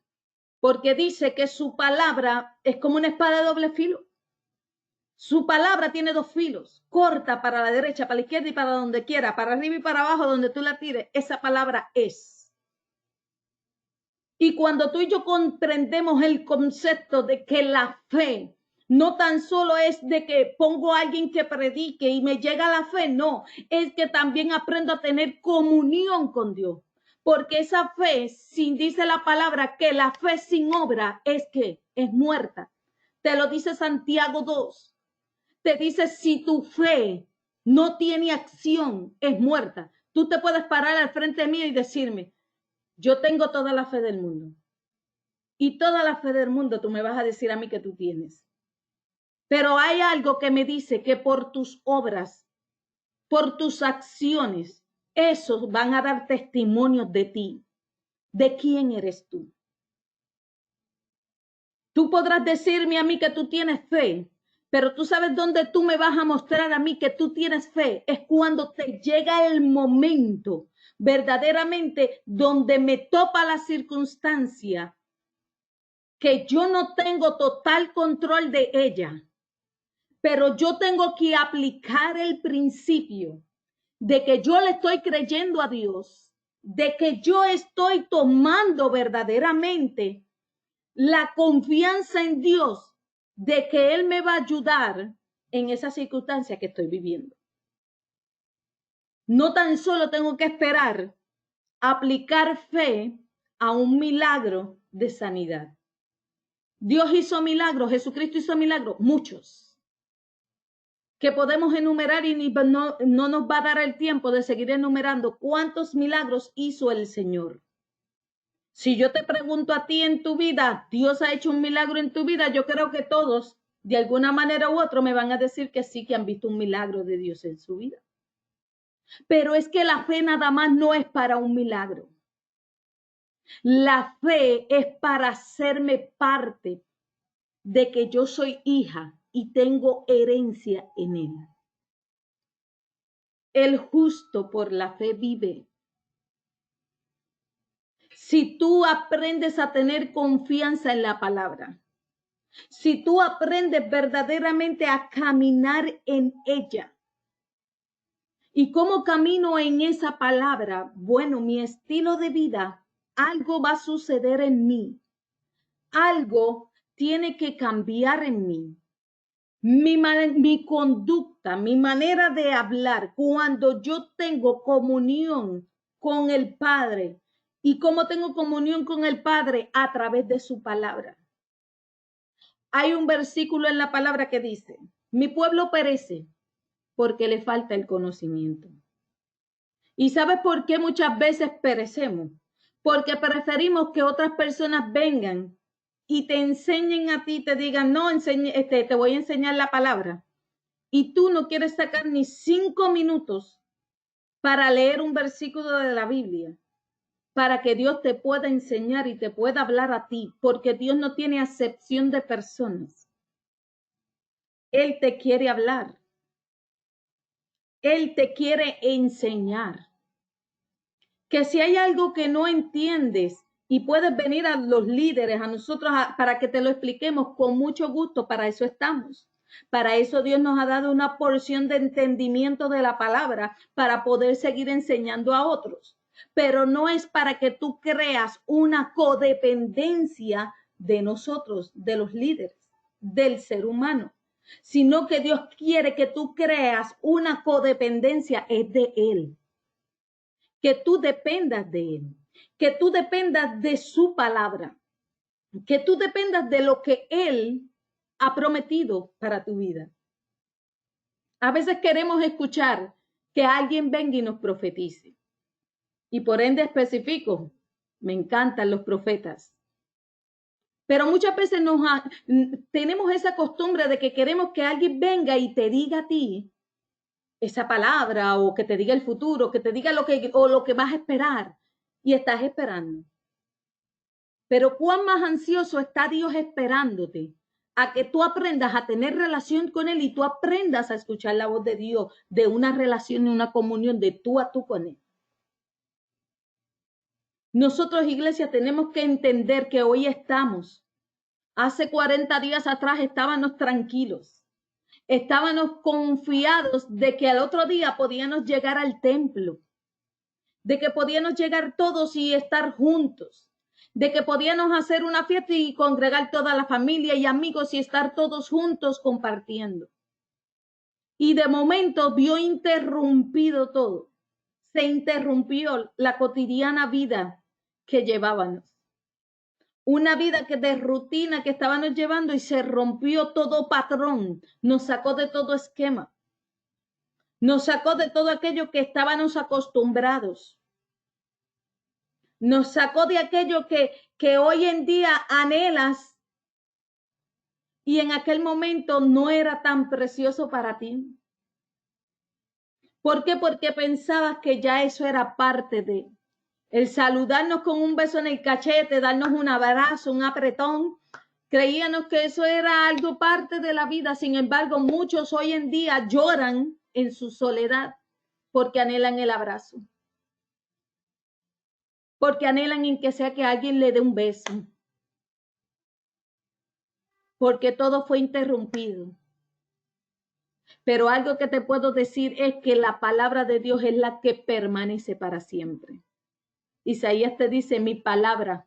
porque dice que su palabra es como una espada de doble filo. Su palabra tiene dos filos, corta para la derecha, para la izquierda y para donde quiera, para arriba y para abajo, donde tú la tires. Esa palabra es. Y cuando tú y yo comprendemos el concepto de que la fe no tan solo es de que pongo a alguien que predique y me llega la fe, no, es que también aprendo a tener comunión con Dios. Porque esa fe, sin dice la palabra que la fe sin obra es que es muerta. Te lo dice Santiago 2. Te dice, si tu fe no tiene acción, es muerta. Tú te puedes parar al frente mío y decirme, yo tengo toda la fe del mundo. Y toda la fe del mundo tú me vas a decir a mí que tú tienes. Pero hay algo que me dice que por tus obras, por tus acciones, esos van a dar testimonios de ti, de quién eres tú. Tú podrás decirme a mí que tú tienes fe, pero tú sabes dónde tú me vas a mostrar a mí que tú tienes fe. Es cuando te llega el momento verdaderamente donde me topa la circunstancia que yo no tengo total control de ella, pero yo tengo que aplicar el principio de que yo le estoy creyendo a Dios, de que yo estoy tomando verdaderamente la confianza en Dios, de que Él me va a ayudar en esa circunstancia que estoy viviendo. No tan solo tengo que esperar aplicar fe a un milagro de sanidad. Dios hizo milagros, Jesucristo hizo milagros, muchos, que podemos enumerar y no nos va a dar el tiempo de seguir enumerando cuántos milagros hizo el Señor. Si yo te pregunto a ti en tu vida, ¿Dios ha hecho un milagro en tu vida? Yo creo que todos, de alguna manera u otra, me van a decir que sí, que han visto un milagro de Dios en su vida. Pero es que la fe nada más no es para un milagro. La fe es para hacerme parte de que yo soy hija y tengo herencia en Él. El justo por la fe vive. Si tú aprendes a tener confianza en la palabra, si tú aprendes verdaderamente a caminar en ella. ¿Y cómo camino en esa palabra? Bueno, mi estilo de vida, algo va a suceder en mí. Algo tiene que cambiar en mí. Mi conducta, mi manera de hablar, cuando yo tengo comunión con el Padre. ¿Y cómo tengo comunión con el Padre? A través de su palabra. Hay un versículo en la palabra que dice, mi pueblo perece porque le falta el conocimiento. ¿Y sabes por qué muchas veces perecemos? Porque preferimos que otras personas vengan y te enseñen a ti, te digan, no, te voy a enseñar la palabra. Y tú no quieres sacar ni 5 minutos para leer un versículo de la Biblia, para que Dios te pueda enseñar y te pueda hablar a ti, porque Dios no tiene acepción de personas. Él te quiere hablar. Él te quiere enseñar. Que si hay algo que no entiendes y puedes venir a los líderes, a nosotros, para que te lo expliquemos con mucho gusto, para eso estamos. Para eso Dios nos ha dado una porción de entendimiento de la palabra para poder seguir enseñando a otros. Pero no es para que tú creas una codependencia de nosotros, de los líderes, del ser humano, sino que Dios quiere que tú creas una codependencia, es de Él. Que tú dependas de Él, que tú dependas de su palabra, que tú dependas de lo que Él ha prometido para tu vida. A veces queremos escuchar que alguien venga y nos profetice. Y por ende específico, me encantan los profetas. Pero muchas veces tenemos esa costumbre de que queremos que alguien venga y te diga a ti esa palabra, o que te diga el futuro, que te diga lo que vas a esperar, y estás esperando. Pero cuán más ansioso está Dios esperándote a que tú aprendas a tener relación con Él y tú aprendas a escuchar la voz de Dios, de una relación y una comunión de tú a tú con Él. Nosotros, iglesia, tenemos que entender que hoy estamos. Hace 40 días atrás estábamos tranquilos. Estábamos confiados de que al otro día podíamos llegar al templo, de que podíamos llegar todos y estar juntos. de que podíamos hacer una fiesta y congregar toda la familia y amigos y estar todos juntos compartiendo. Y de momento vio interrumpido todo. Se interrumpió la cotidiana vida que llevábamos. Una vida que de rutina que estábamos llevando y se rompió todo patrón. Nos sacó de todo esquema. Nos sacó de todo aquello que estábamos acostumbrados. Nos sacó de aquello que hoy en día anhelas y en aquel momento no era tan precioso para ti. ¿Por qué? Porque pensabas que ya eso era parte de el saludarnos con un beso en el cachete, darnos un abrazo, un apretón. Creíamos que eso era algo parte de la vida. Sin embargo, muchos hoy en día lloran en su soledad porque anhelan el abrazo. Porque anhelan en que sea que alguien le dé un beso. Porque todo fue interrumpido. Pero algo que te puedo decir es que la palabra de Dios es la que permanece para siempre. Isaías te dice, mi palabra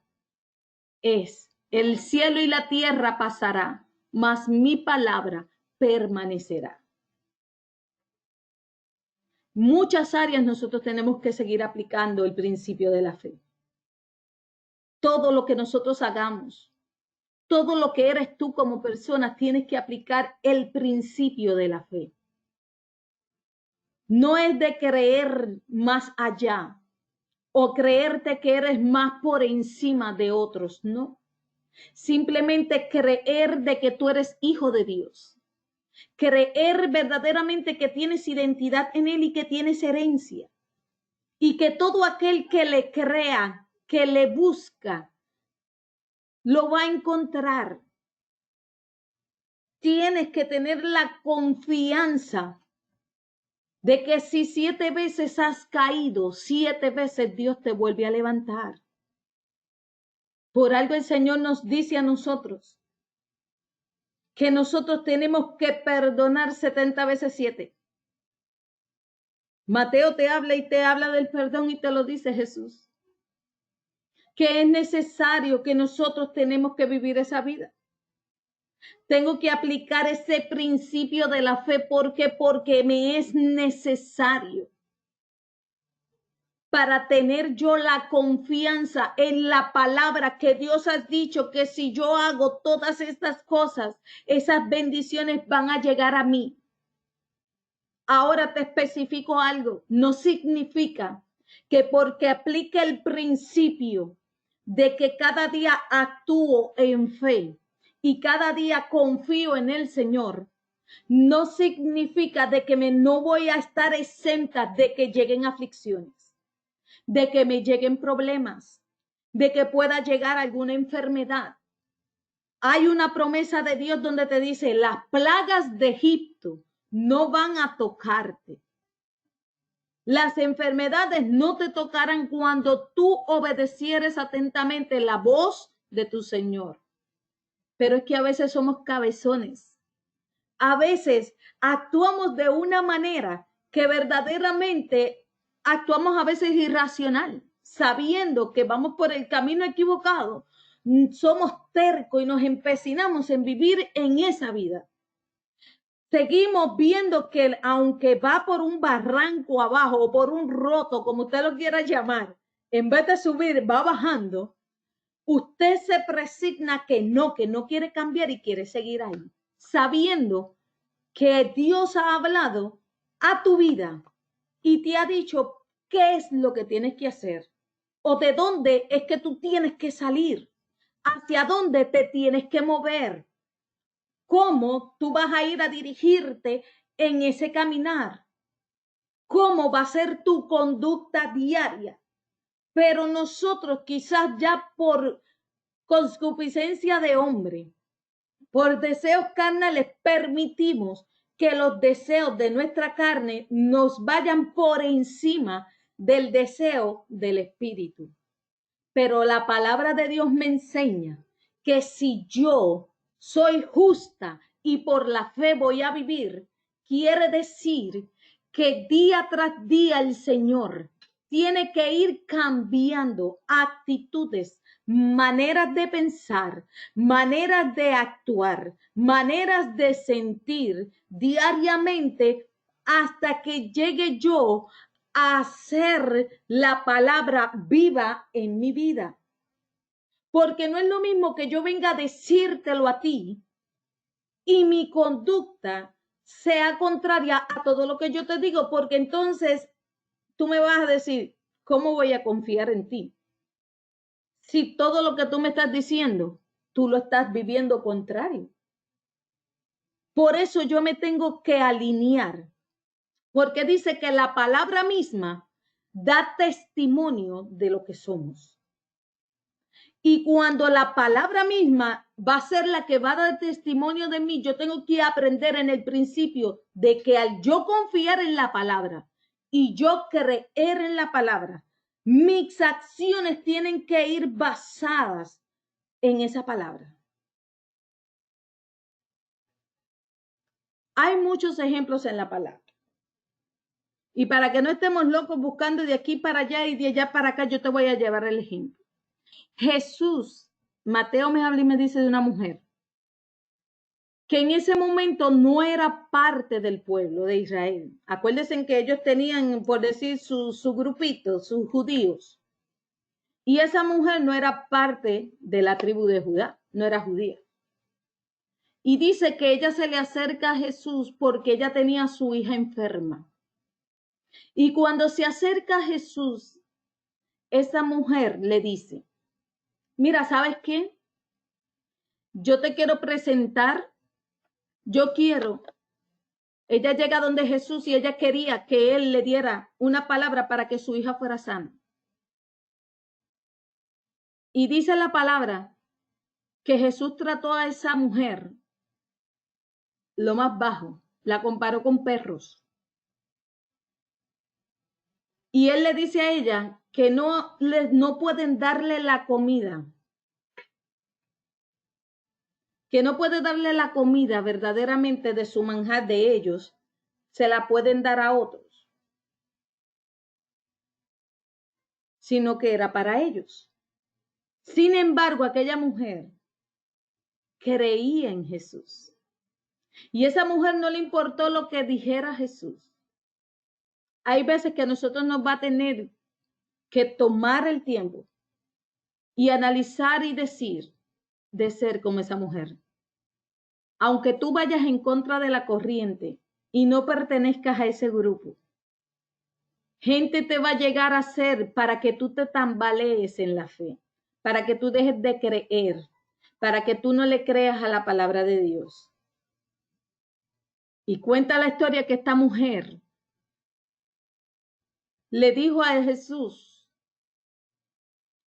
es, el cielo y la tierra pasará, mas mi palabra permanecerá. Muchas áreas nosotros tenemos que seguir aplicando el principio de la fe. Todo lo que nosotros hagamos, todo lo que eres tú como persona, tienes que aplicar el principio de la fe. No es de creer más allá o creerte que eres más por encima de otros, no. Simplemente creer de que tú eres hijo de Dios. Creer verdaderamente que tienes identidad en Él y que tienes herencia. Y que todo aquel que le crea, que le busca, lo va a encontrar. Tienes que tener la confianza de que si 7 veces has caído, 7 veces Dios te vuelve a levantar. Por algo el Señor nos dice a nosotros que nosotros tenemos que perdonar 70 veces 7. Mateo te habla del perdón y te lo dice Jesús. Que es necesario que nosotros tenemos que vivir esa vida. Tengo que aplicar ese principio de la fe porque me es necesario para tener yo la confianza en la palabra que Dios ha dicho que si yo hago todas estas cosas, esas bendiciones van a llegar a mí. Ahora te especifico algo, no significa que porque aplique el principio de que cada día actúo en fe y cada día confío en el Señor, no significa de que no voy a estar exenta de que lleguen aflicciones, de que me lleguen problemas, de que pueda llegar alguna enfermedad. Hay una promesa de Dios donde te dice, las plagas de Egipto no van a tocarte. Las enfermedades no te tocarán cuando tú obedecieres atentamente la voz de tu Señor. Pero es que a veces somos cabezones. A veces actuamos de una manera que verdaderamente actuamos a veces irracional, sabiendo que vamos por el camino equivocado. Somos tercos y nos empecinamos en vivir en esa vida. Seguimos viendo que aunque va por un barranco abajo o por un roto, como usted lo quiera llamar, en vez de subir, va bajando, usted se presigna que no quiere cambiar y quiere seguir ahí, sabiendo que Dios ha hablado a tu vida y te ha dicho qué es lo que tienes que hacer o de dónde es que tú tienes que salir, hacia dónde te tienes que mover. ¿Cómo tú vas a ir a dirigirte en ese caminar? ¿Cómo va a ser tu conducta diaria? Pero nosotros quizás ya por concupiscencia de hombre, por deseos carnales, permitimos que los deseos de nuestra carne nos vayan por encima del deseo del Espíritu. Pero la palabra de Dios me enseña que si yo soy justa y por la fe voy a vivir, quiere decir que día tras día el Señor tiene que ir cambiando actitudes, maneras de pensar, maneras de actuar, maneras de sentir diariamente hasta que llegue yo a hacer la palabra viva en mi vida. Porque no es lo mismo que yo venga a decírtelo a ti y mi conducta sea contraria a todo lo que yo te digo, porque entonces tú me vas a decir, ¿cómo voy a confiar en ti? Si todo lo que tú me estás diciendo, tú lo estás viviendo contrario. Por eso yo me tengo que alinear, porque dice que la palabra misma da testimonio de lo que somos. Y cuando la palabra misma va a ser la que va a dar testimonio de mí, yo tengo que aprender en el principio de que al yo confiar en la palabra y yo creer en la palabra, mis acciones tienen que ir basadas en esa palabra. Hay muchos ejemplos en la palabra. Y para que no estemos locos buscando de aquí para allá y de allá para acá, yo te voy a llevar el ejemplo. Jesús, Mateo me habla y me dice de una mujer que en ese momento no era parte del pueblo de Israel. Acuérdense que ellos tenían, por decir, su grupito, sus judíos. Y esa mujer no era parte de la tribu de Judá, no era judía. Y dice que ella se le acerca a Jesús porque ella tenía a su hija enferma. Y cuando se acerca a Jesús, esa mujer le dice, mira, ¿sabes qué? Yo te quiero presentar, ella llega donde Jesús y ella quería que él le diera una palabra para que su hija fuera sana. Y dice la palabra que Jesús trató a esa mujer lo más bajo, la comparó con perros. Y él le dice a ella que no pueden darle la comida, que no puede darle la comida verdaderamente de su manjar de ellos, se la pueden dar a otros, sino que era para ellos. Sin embargo, aquella mujer creía en Jesús. Y esa mujer no le importó lo que dijera Jesús. Hay veces que a nosotros nos va a tener que tomar el tiempo y analizar y decir de ser como esa mujer. Aunque tú vayas en contra de la corriente y no pertenezcas a ese grupo, gente te va a llegar a hacer para que tú te tambalees en la fe, para que tú dejes de creer, para que tú no le creas a la palabra de Dios. Y cuenta la historia que esta mujer le dijo a Jesús,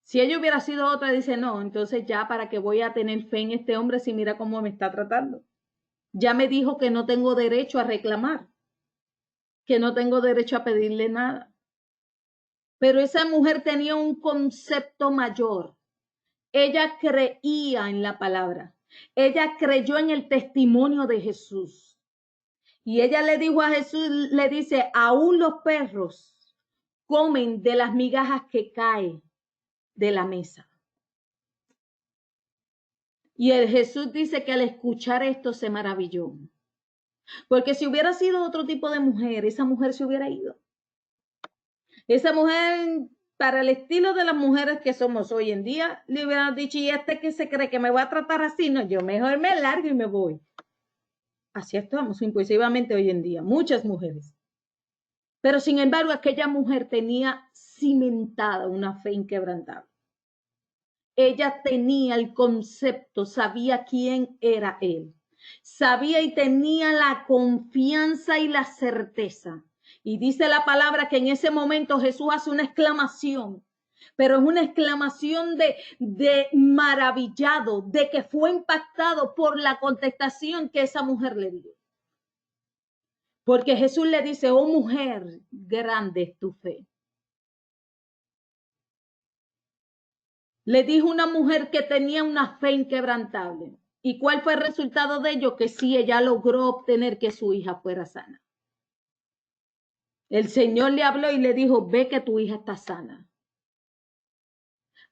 si ella hubiera sido otra, dice, no, entonces ya para qué voy a tener fe en este hombre si mira cómo me está tratando. Ya me dijo que no tengo derecho a reclamar, que no tengo derecho a pedirle nada. Pero esa mujer tenía un concepto mayor. Ella creía en la palabra. Ella creyó en el testimonio de Jesús. Y ella le dijo a Jesús, le dice, aún los perros comen de las migajas que caen de la mesa. Y el Jesús dice que al escuchar esto se maravilló. Porque si hubiera sido otro tipo de mujer, esa mujer se hubiera ido. Esa mujer, para el estilo de las mujeres que somos hoy en día, le hubieran dicho, y este que se cree que me va a tratar así, no, yo mejor me largo y me voy. Así estamos impulsivamente hoy en día, muchas mujeres. Pero sin embargo, aquella mujer tenía cimentada una fe inquebrantable. Ella tenía el concepto, sabía quién era él. Sabía y tenía la confianza y la certeza. Y dice la palabra que en ese momento Jesús hace una exclamación, pero es una exclamación de maravillado, de que fue impactado por la contestación que esa mujer le dio. Porque Jesús le dice, oh mujer, grande es tu fe. Le dijo una mujer que tenía una fe inquebrantable. ¿Y cuál fue el resultado de ello? Que sí, ella logró obtener que su hija fuera sana. El Señor le habló y le dijo, ve que tu hija está sana.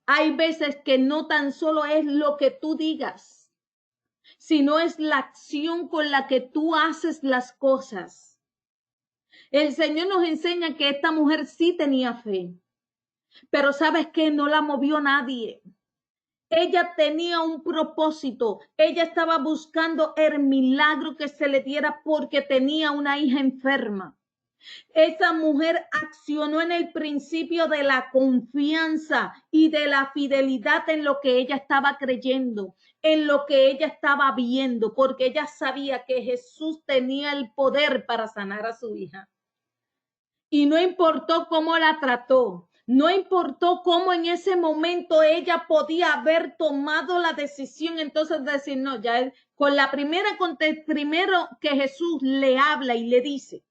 Hay veces que no tan solo es lo que tú digas, sino es la acción con la que tú haces las cosas. El Señor nos enseña que esta mujer sí tenía fe, pero ¿sabes qué? No la movió nadie. Ella tenía un propósito. Ella estaba buscando el milagro que se le diera porque tenía una hija enferma. Esa mujer accionó en el principio de la confianza y de la fidelidad en lo que ella estaba creyendo, en lo que ella estaba viendo, porque ella sabía que Jesús tenía el poder para sanar a su hija. Y no importó cómo la trató, no importó cómo en ese momento ella podía haber tomado la decisión entonces de decir, no, ya con la primero que Jesús le habla y le dice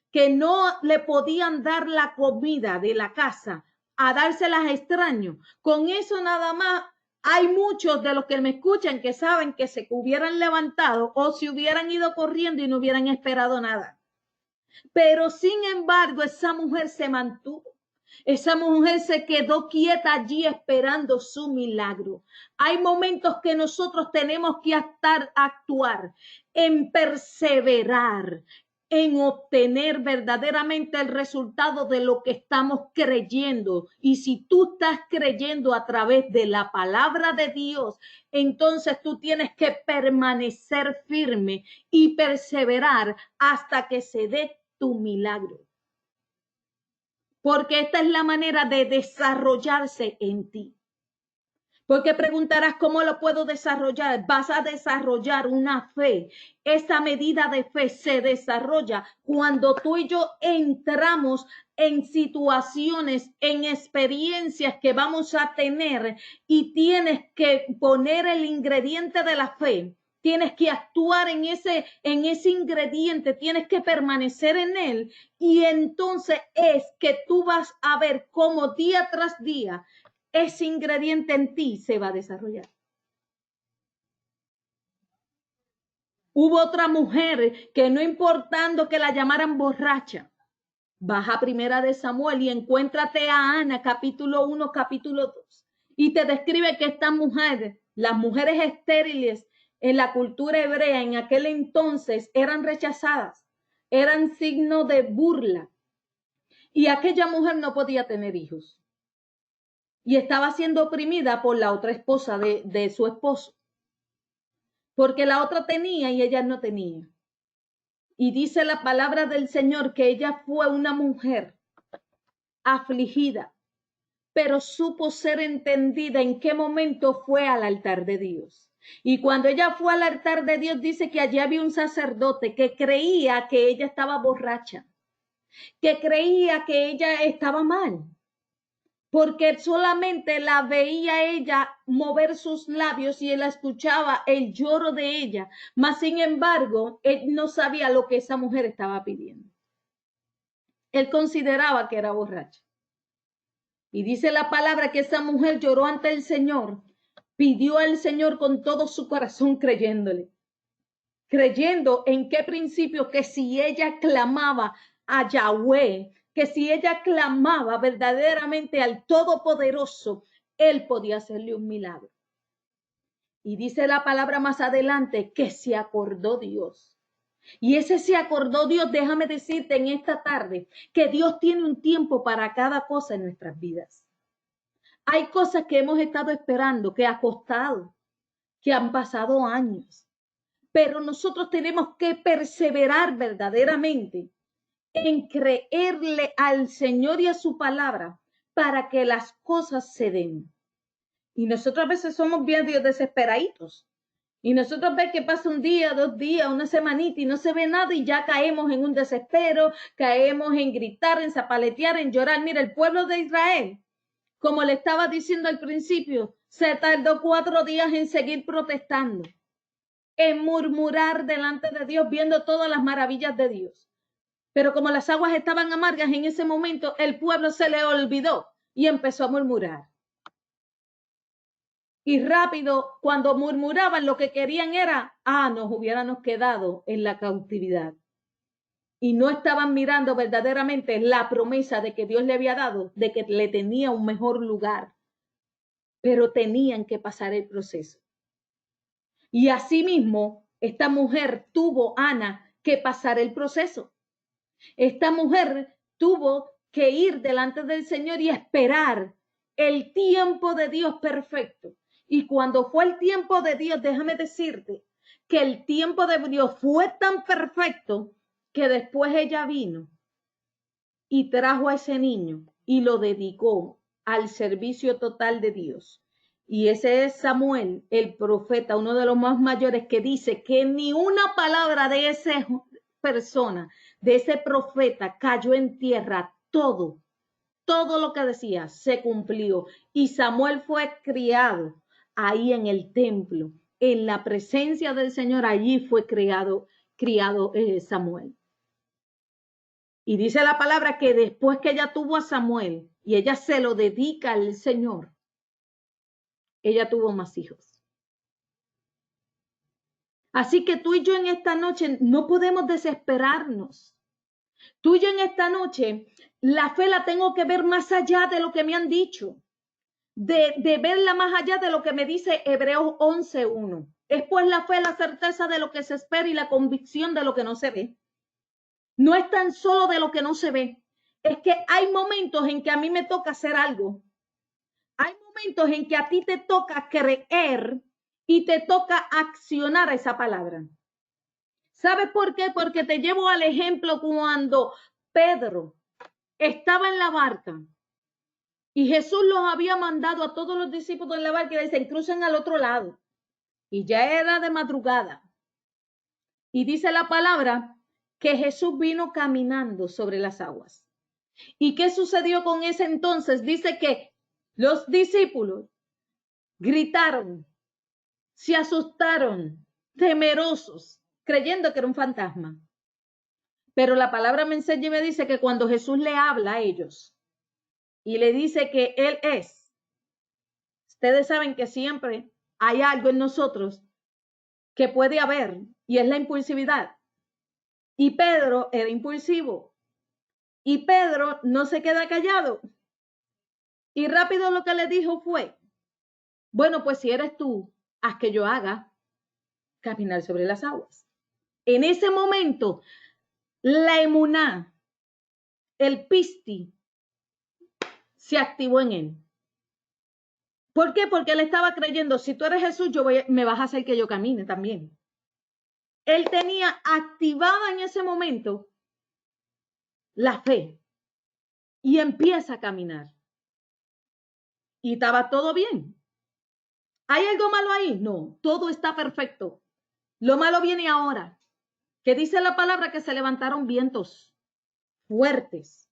que no le podían dar la comida de la casa a dárselas a extraños, con eso nada más hay muchos de los que me escuchan que saben que se hubieran levantado o se hubieran ido corriendo y no hubieran esperado nada. Pero sin embargo, esa mujer se mantuvo. Esa mujer se quedó quieta allí esperando su milagro. Hay momentos que nosotros tenemos que actuar en perseverar, en obtener verdaderamente el resultado de lo que estamos creyendo. Y si tú estás creyendo a través de la palabra de Dios, entonces tú tienes que permanecer firme y perseverar hasta que se dé tu milagro. Porque esta es la manera de desarrollarse en ti. Porque preguntarás, ¿cómo lo puedo desarrollar? Vas a desarrollar una fe. Esa medida de fe se desarrolla cuando tú y yo entramos en situaciones, en experiencias que vamos a tener y tienes que poner el ingrediente de la fe. Tienes que actuar en ese ingrediente, tienes que permanecer en él y entonces es que tú vas a ver cómo día tras día ese ingrediente en ti se va a desarrollar. Hubo otra mujer que no importando que la llamaran borracha, baja primera de Samuel y encuéntrate a Ana, capítulo 1, capítulo 2, y te describe que esta mujer, las mujeres estériles en la cultura hebrea en aquel entonces eran rechazadas, eran signo de burla, y aquella mujer no podía tener hijos. Y estaba siendo oprimida por la otra esposa de su esposo, porque la otra tenía y ella no tenía. Y dice la palabra del Señor que ella fue una mujer afligida, pero supo ser entendida en qué momento fue al altar de Dios. Y cuando ella fue al altar de Dios, dice que allí había un sacerdote que creía que ella estaba borracha, que creía que ella estaba mal, porque solamente la veía ella mover sus labios y él escuchaba el lloro de ella, mas sin embargo, él no sabía lo que esa mujer estaba pidiendo. Él consideraba que era borracha. Y dice la palabra que esa mujer lloró ante el Señor, pidió al Señor con todo su corazón creyéndole, creyendo en qué principio que si ella clamaba a Yahweh, que si ella clamaba verdaderamente al Todopoderoso, él podía hacerle un milagro. Y dice la palabra más adelante que se acordó Dios. Y ese se acordó Dios, déjame decirte en esta tarde, que Dios tiene un tiempo para cada cosa en nuestras vidas. Hay cosas que hemos estado esperando, que ha costado, que han pasado años. Pero nosotros tenemos que perseverar verdaderamente en creerle al Señor y a su palabra para que las cosas se den. Y nosotros a veces somos bien desesperaditos. Y nosotros ves que pasa un día, 2 días, una semanita y no se ve nada y ya caemos en un desespero, caemos en gritar, en zapaletear, en llorar. Mira, el pueblo de Israel, como le estaba diciendo al principio, se tardó 4 días en seguir protestando, en murmurar delante de Dios, viendo todas las maravillas de Dios. Pero como las aguas estaban amargas en ese momento, el pueblo se le olvidó y empezó a murmurar. Y rápido, cuando murmuraban, lo que querían era, nos hubiéramos quedado en la cautividad. y no estaban mirando verdaderamente la promesa de que Dios le había dado, de que le tenía un mejor lugar, pero tenían que pasar el proceso. Y asimismo, esta mujer tuvo, Ana, que pasar el proceso. Esta mujer tuvo que ir delante del Señor y esperar el tiempo de Dios perfecto. Y cuando fue el tiempo de Dios, déjame decirte que el tiempo de Dios fue tan perfecto que después ella vino y trajo a ese niño y lo dedicó al servicio total de Dios. Y ese es Samuel, el profeta, uno de los más mayores, que dice que ni una palabra de esa persona, de ese profeta, cayó en tierra. Todo lo que decía se cumplió. Y Samuel fue criado ahí en el templo, en la presencia del Señor. Allí fue criado Samuel. Y dice la palabra que después que ella tuvo a Samuel y ella se lo dedica al Señor, ella tuvo más hijos. Así que tú y yo en esta noche no podemos desesperarnos. Tú y yo en esta noche, la fe la tengo que ver más allá de lo que me han dicho, de verla más allá de lo que me dice Hebreos 11:1. Es pues la fe, la certeza de lo que se espera y la convicción de lo que no se ve. No es tan solo de lo que no se ve, es que hay momentos en que a mí me toca hacer algo. Hay momentos en que a ti te toca creer y te toca accionar esa palabra. ¿Sabes por qué? Porque te llevo al ejemplo cuando Pedro estaba en la barca y Jesús los había mandado a todos los discípulos en la barca y le dicen, crucen al otro lado. Y ya era de madrugada. Y dice la palabra que Jesús vino caminando sobre las aguas. ¿Y qué sucedió con ese entonces? Dice que los discípulos gritaron, se asustaron, temerosos, creyendo que era un fantasma. Pero la palabra me enseña y me dice que cuando Jesús le habla a ellos y le dice que Él es, ustedes saben que siempre hay algo en nosotros que puede haber y es la impulsividad. Y Pedro era impulsivo. Y Pedro no se queda callado. Y rápido lo que le dijo fue, bueno, pues si eres tú, haz que yo haga caminar sobre las aguas. En ese momento, la emuná, el pisti, se activó en él. ¿Por qué? Porque él estaba creyendo, si tú eres Jesús, me vas a hacer que yo camine también. Él tenía activada en ese momento la fe y empieza a caminar. Y estaba todo bien. ¿Hay algo malo ahí? No, todo está perfecto. Lo malo viene ahora, que dice la palabra que se levantaron vientos fuertes.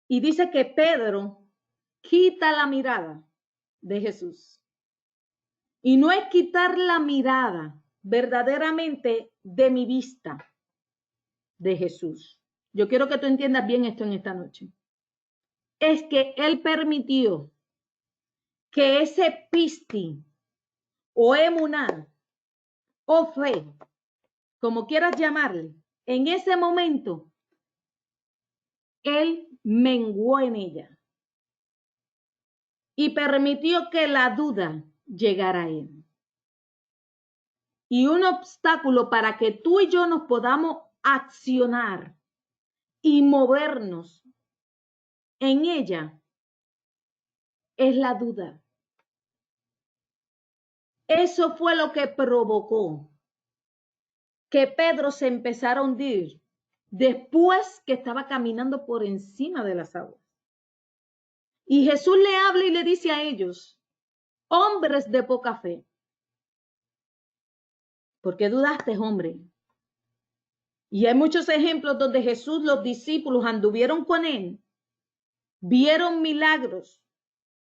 Y dice que Pedro quita la mirada de Jesús. Y no es quitar la mirada verdaderamente de mi vista de Jesús. Yo quiero que tú entiendas bien esto en esta noche. Es que Él permitió que ese pisti o emuná o fe, como quieras llamarle, en ese momento, Él menguó en ella y permitió que la duda llegara a Él. Y un obstáculo para que tú y yo nos podamos accionar y movernos en ella es la duda. Eso fue lo que provocó que Pedro se empezara a hundir después que estaba caminando por encima de las aguas. Y Jesús le habla y le dice a ellos, hombres de poca fe, ¿por qué dudaste, hombre? Y hay muchos ejemplos donde Jesús, los discípulos anduvieron con él, vieron milagros,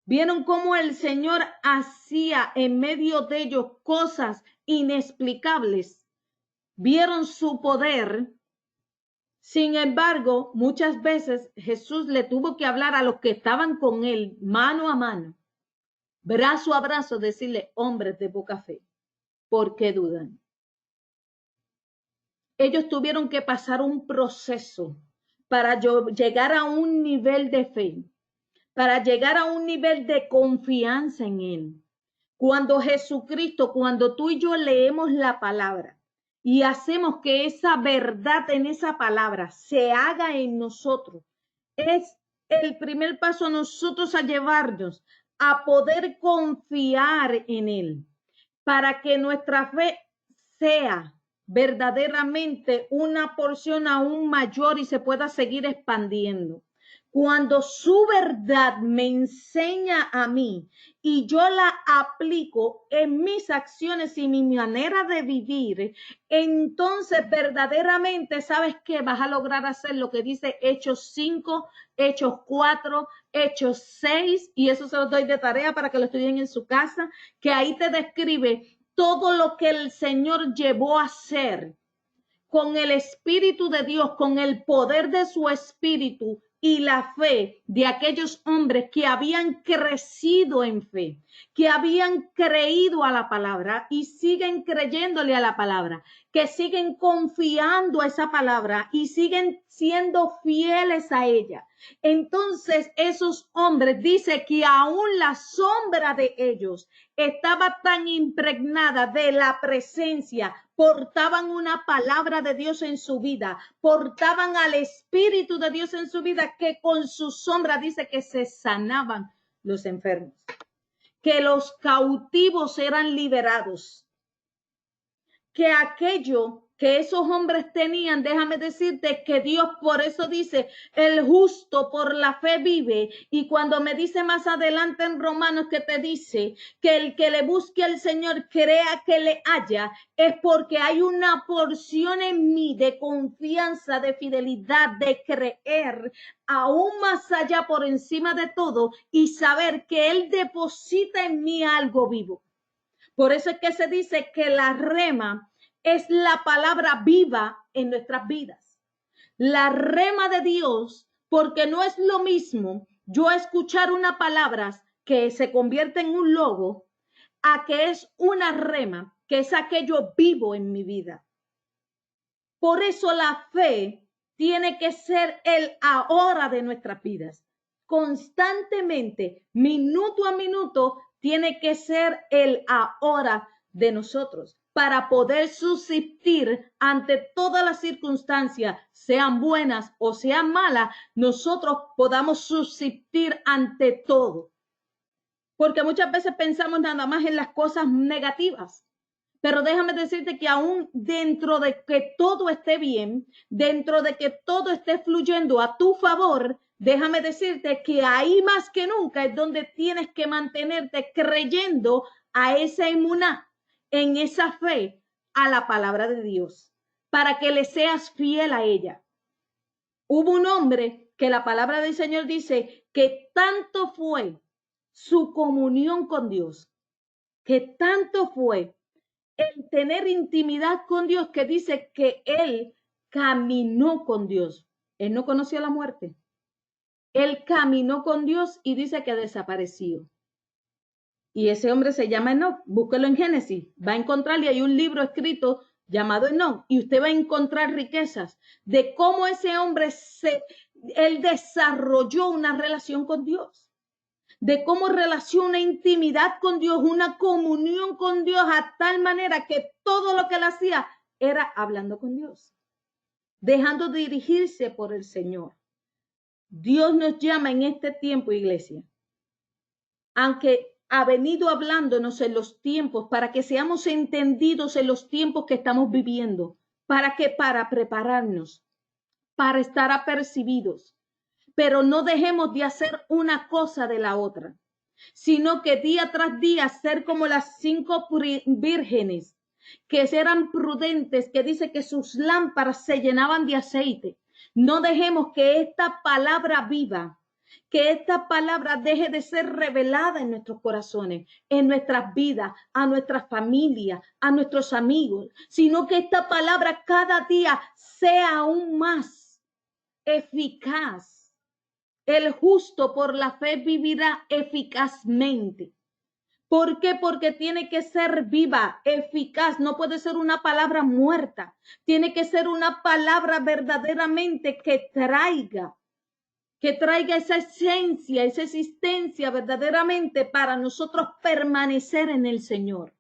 vieron cómo el Señor hacía en medio de ellos cosas inexplicables, vieron su poder. Sin embargo, muchas veces Jesús le tuvo que hablar a los que estaban con él mano a mano, brazo a brazo, decirle, hombres de poca fe, ¿por qué dudan? ellos tuvieron que pasar un proceso para llegar a un nivel de fe, para llegar a un nivel de confianza en Él. Cuando Jesucristo, cuando tú y yo leemos la palabra y hacemos que esa verdad en esa palabra se haga en nosotros, es el primer paso a nosotros a llevarnos a poder confiar en Él, para que nuestra fe sea verdaderamente una porción aún mayor y se pueda seguir expandiendo. Cuando su verdad me enseña a mí y yo la aplico en mis acciones y mi manera de vivir, entonces verdaderamente sabes que vas a lograr hacer lo que dice Hechos 5, Hechos 4, Hechos 6, y eso se los doy de tarea para que lo estudien en su casa, que ahí te describe todo lo que el Señor llevó a hacer con el Espíritu de Dios, con el poder de su Espíritu y la fe de aquellos hombres que habían crecido en fe, que habían creído a la palabra y siguen creyéndole a la palabra, que siguen confiando a esa palabra y siguen siendo fieles a ella. Entonces esos hombres, dice que aún la sombra de ellos estaba tan impregnada de la presencia, portaban una palabra de Dios en su vida, portaban al Espíritu de Dios en su vida, que con su sombra dice que se sanaban los enfermos, que los cautivos eran liberados, que aquello que esos hombres tenían, déjame decirte que Dios, por eso dice, el justo por la fe vive. Y cuando me dice más adelante en Romanos que te dice que el que le busque al Señor crea que le haya, es porque hay una porción en mí de confianza, de fidelidad, de creer aún más allá por encima de todo y saber que Él deposita en mí algo vivo. Por eso es que se dice que la rema es la palabra viva en nuestras vidas. La rema de Dios, porque no es lo mismo yo escuchar una palabra que se convierte en un logo, a que es una rema, que es aquello vivo en mi vida. Por eso la fe tiene que ser el ahora de nuestras vidas. Constantemente, minuto a minuto, tiene que ser el ahora de nosotros para poder subsistir ante todas las circunstancias, sean buenas o sean malas, nosotros podamos subsistir ante todo. Porque muchas veces pensamos nada más en las cosas negativas. Pero déjame decirte que aún dentro de que todo esté bien, dentro de que todo esté fluyendo a tu favor, déjame decirte que ahí más que nunca es donde tienes que mantenerte creyendo a esa emuná, en esa fe, a la palabra de Dios, para que le seas fiel a ella. Hubo un hombre que la palabra del Señor dice que tanto fue su comunión con Dios, que tanto fue el tener intimidad con Dios, que dice que él caminó con Dios. Él no conoció la muerte. Él caminó con Dios y dice que desapareció. Y ese hombre se llama Enoc. Búsquelo en Génesis. Va a encontrar, y hay un libro escrito llamado Enoc, y usted va a encontrar riquezas de cómo ese hombre él desarrolló una relación con Dios, de cómo relaciona una intimidad con Dios, una comunión con Dios, a tal manera que todo lo que él hacía era hablando con Dios, dejando de dirigirse por el Señor. Dios nos llama en este tiempo, iglesia, aunque ha venido hablándonos en los tiempos para que seamos entendidos en los tiempos que estamos viviendo, para prepararnos, para estar apercibidos. Pero no dejemos de hacer una cosa de la otra, sino que día tras día ser como las 5 vírgenes que eran prudentes, que dice que sus lámparas se llenaban de aceite. No dejemos que esta palabra viva, que esta palabra deje de ser revelada en nuestros corazones, en nuestras vidas, a nuestras familias, a nuestros amigos, sino que esta palabra cada día sea aún más eficaz. El justo por la fe vivirá eficazmente. ¿Por qué? Porque tiene que ser viva, eficaz, no puede ser una palabra muerta, tiene que ser una palabra verdaderamente que traiga esa esencia, esa existencia verdaderamente para nosotros permanecer en el Señor.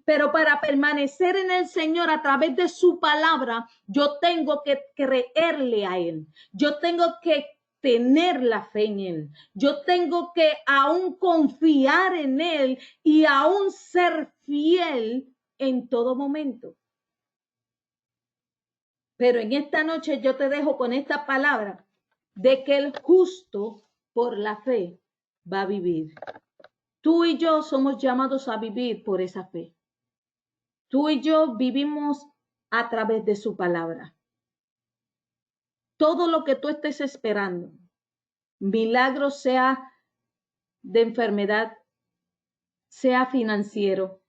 Pero para permanecer en el Señor a través de su palabra, yo tengo que creerle a Él. Yo tengo que tener la fe en Él. Yo tengo que aún confiar en Él y aún ser fiel en todo momento. Pero en esta noche yo te dejo con esta palabra de que el justo por la fe va a vivir. Tú y yo somos llamados a vivir por esa fe. Tú y yo vivimos a través de su palabra. Todo lo que tú estés esperando, milagro sea de enfermedad, sea financiero,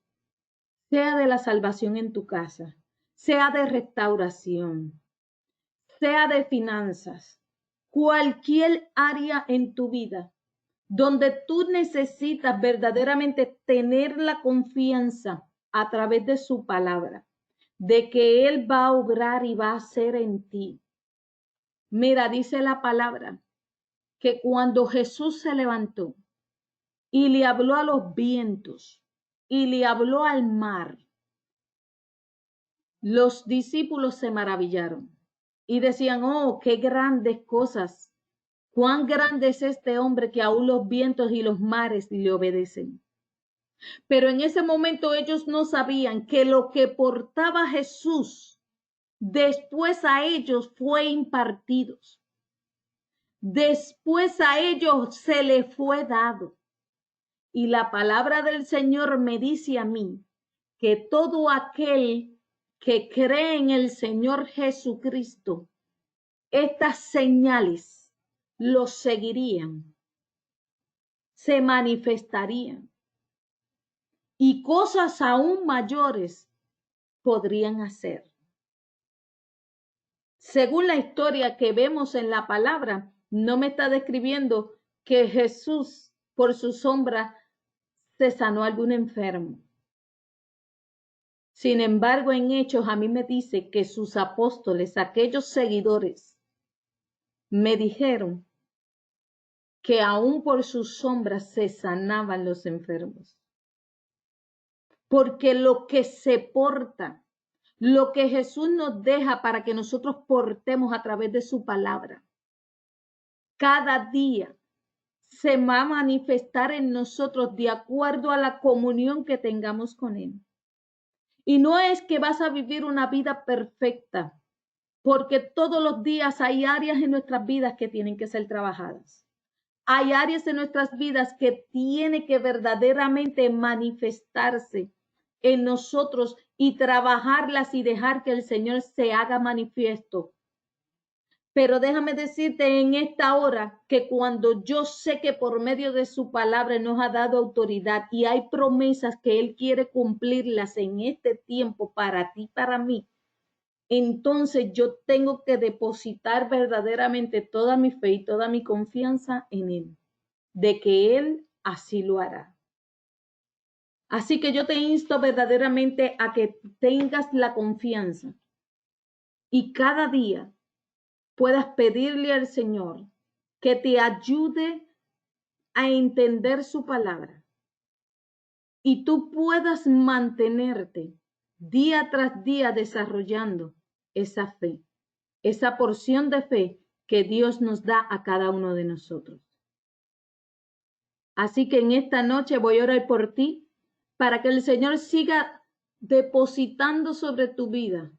sea de la salvación en tu casa, sea de restauración, sea de finanzas, cualquier área en tu vida donde tú necesitas verdaderamente tener la confianza a través de su palabra, de que Él va a obrar y va a hacer en ti. Mira, dice la palabra que cuando Jesús se levantó y le habló a los vientos y le habló al mar, los discípulos se maravillaron y decían, oh, qué grandes cosas. Cuán grande es este hombre que aún los vientos y los mares le obedecen. Pero en ese momento ellos no sabían que lo que portaba Jesús después a ellos fue impartido. Después a ellos se le fue dado. Y la palabra del Señor me dice a mí que todo aquel que cree en el Señor Jesucristo, estas señales los seguirían, se manifestarían y cosas aún mayores podrían hacer. Según la historia que vemos en la palabra, no me está describiendo que Jesús por su sombra se sanó a algún enfermo. Sin embargo, en Hechos a mí me dice que sus apóstoles, aquellos seguidores, me dijeron que aún por sus sombras se sanaban los enfermos. Porque lo que se porta, lo que Jesús nos deja para que nosotros portemos a través de su palabra, cada día se va a manifestar en nosotros de acuerdo a la comunión que tengamos con Él. Y no es que vas a vivir una vida perfecta, porque todos los días hay áreas en nuestras vidas que tienen que ser trabajadas. Hay áreas en nuestras vidas que tienen que verdaderamente manifestarse en nosotros y trabajarlas y dejar que el Señor se haga manifiesto. Pero déjame decirte en esta hora que cuando yo sé que por medio de su palabra nos ha dado autoridad y hay promesas que Él quiere cumplirlas en este tiempo para ti, para mí, entonces yo tengo que depositar verdaderamente toda mi fe y toda mi confianza en Él, de que Él así lo hará. Así que yo te insto verdaderamente a que tengas la confianza y cada día puedas pedirle al Señor que te ayude a entender su palabra y tú puedas mantenerte día tras día desarrollando esa fe, esa porción de fe que Dios nos da a cada uno de nosotros. Así que en esta noche voy a orar por ti para que el Señor siga depositando sobre tu vida.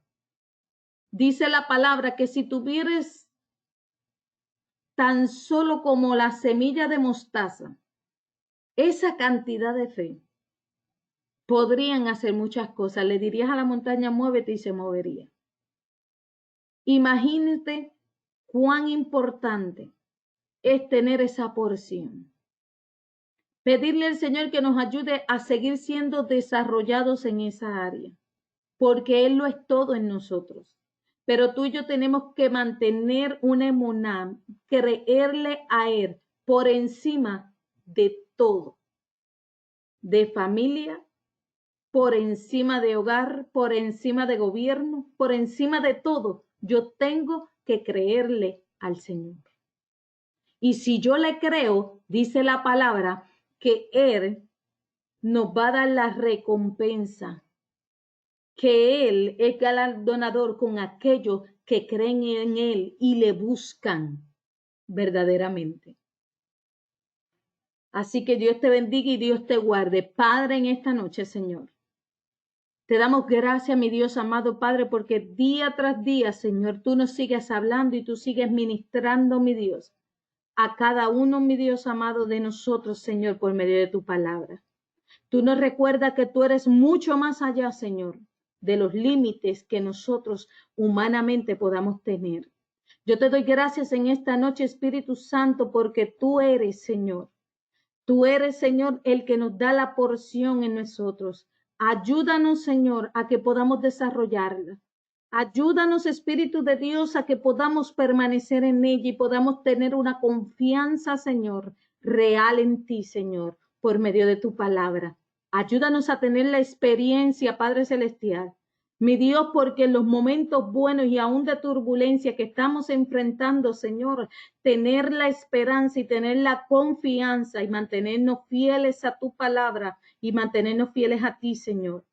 Dice la palabra que si tuvieres tan solo como la semilla de mostaza, esa cantidad de fe, podrían hacer muchas cosas. Le dirías a la montaña, muévete y se movería. Imagínate cuán importante es tener esa porción. Pedirle al Señor que nos ayude a seguir siendo desarrollados en esa área, porque Él lo es todo en nosotros. Pero tú y yo tenemos que mantener una emuná, creerle a Él por encima de todo. de familia, por encima de hogar, por encima de gobierno, por encima de todo. Yo tengo que creerle al Señor. Y si yo le creo, dice la palabra, que Él nos va a dar la recompensa, que Él es galardonador con aquellos que creen en Él y le buscan verdaderamente. Así que Dios te bendiga y Dios te guarde. Padre, en esta noche, Señor, te damos gracias, mi Dios amado Padre, porque día tras día, Señor, tú nos sigues hablando y tú sigues ministrando, mi Dios, a cada uno, mi Dios amado, de nosotros, Señor, por medio de tu palabra. Tú nos recuerdas que tú eres mucho más allá, Señor, de los límites que nosotros humanamente podamos tener. Yo te doy gracias en esta noche, Espíritu Santo, porque tú eres, Señor. Tú eres, Señor, el que nos da la porción en nosotros. Ayúdanos, Señor, a que podamos desarrollarla. Ayúdanos, Espíritu de Dios, a que podamos permanecer en ella y podamos tener una confianza, Señor, real en ti, Señor, por medio de tu palabra. Ayúdanos a tener la experiencia, Padre Celestial. Mi Dios, porque en los momentos buenos y aún de turbulencia que estamos enfrentando, Señor, tener la esperanza y tener la confianza y mantenernos fieles a tu palabra y mantenernos fieles a ti, Señor.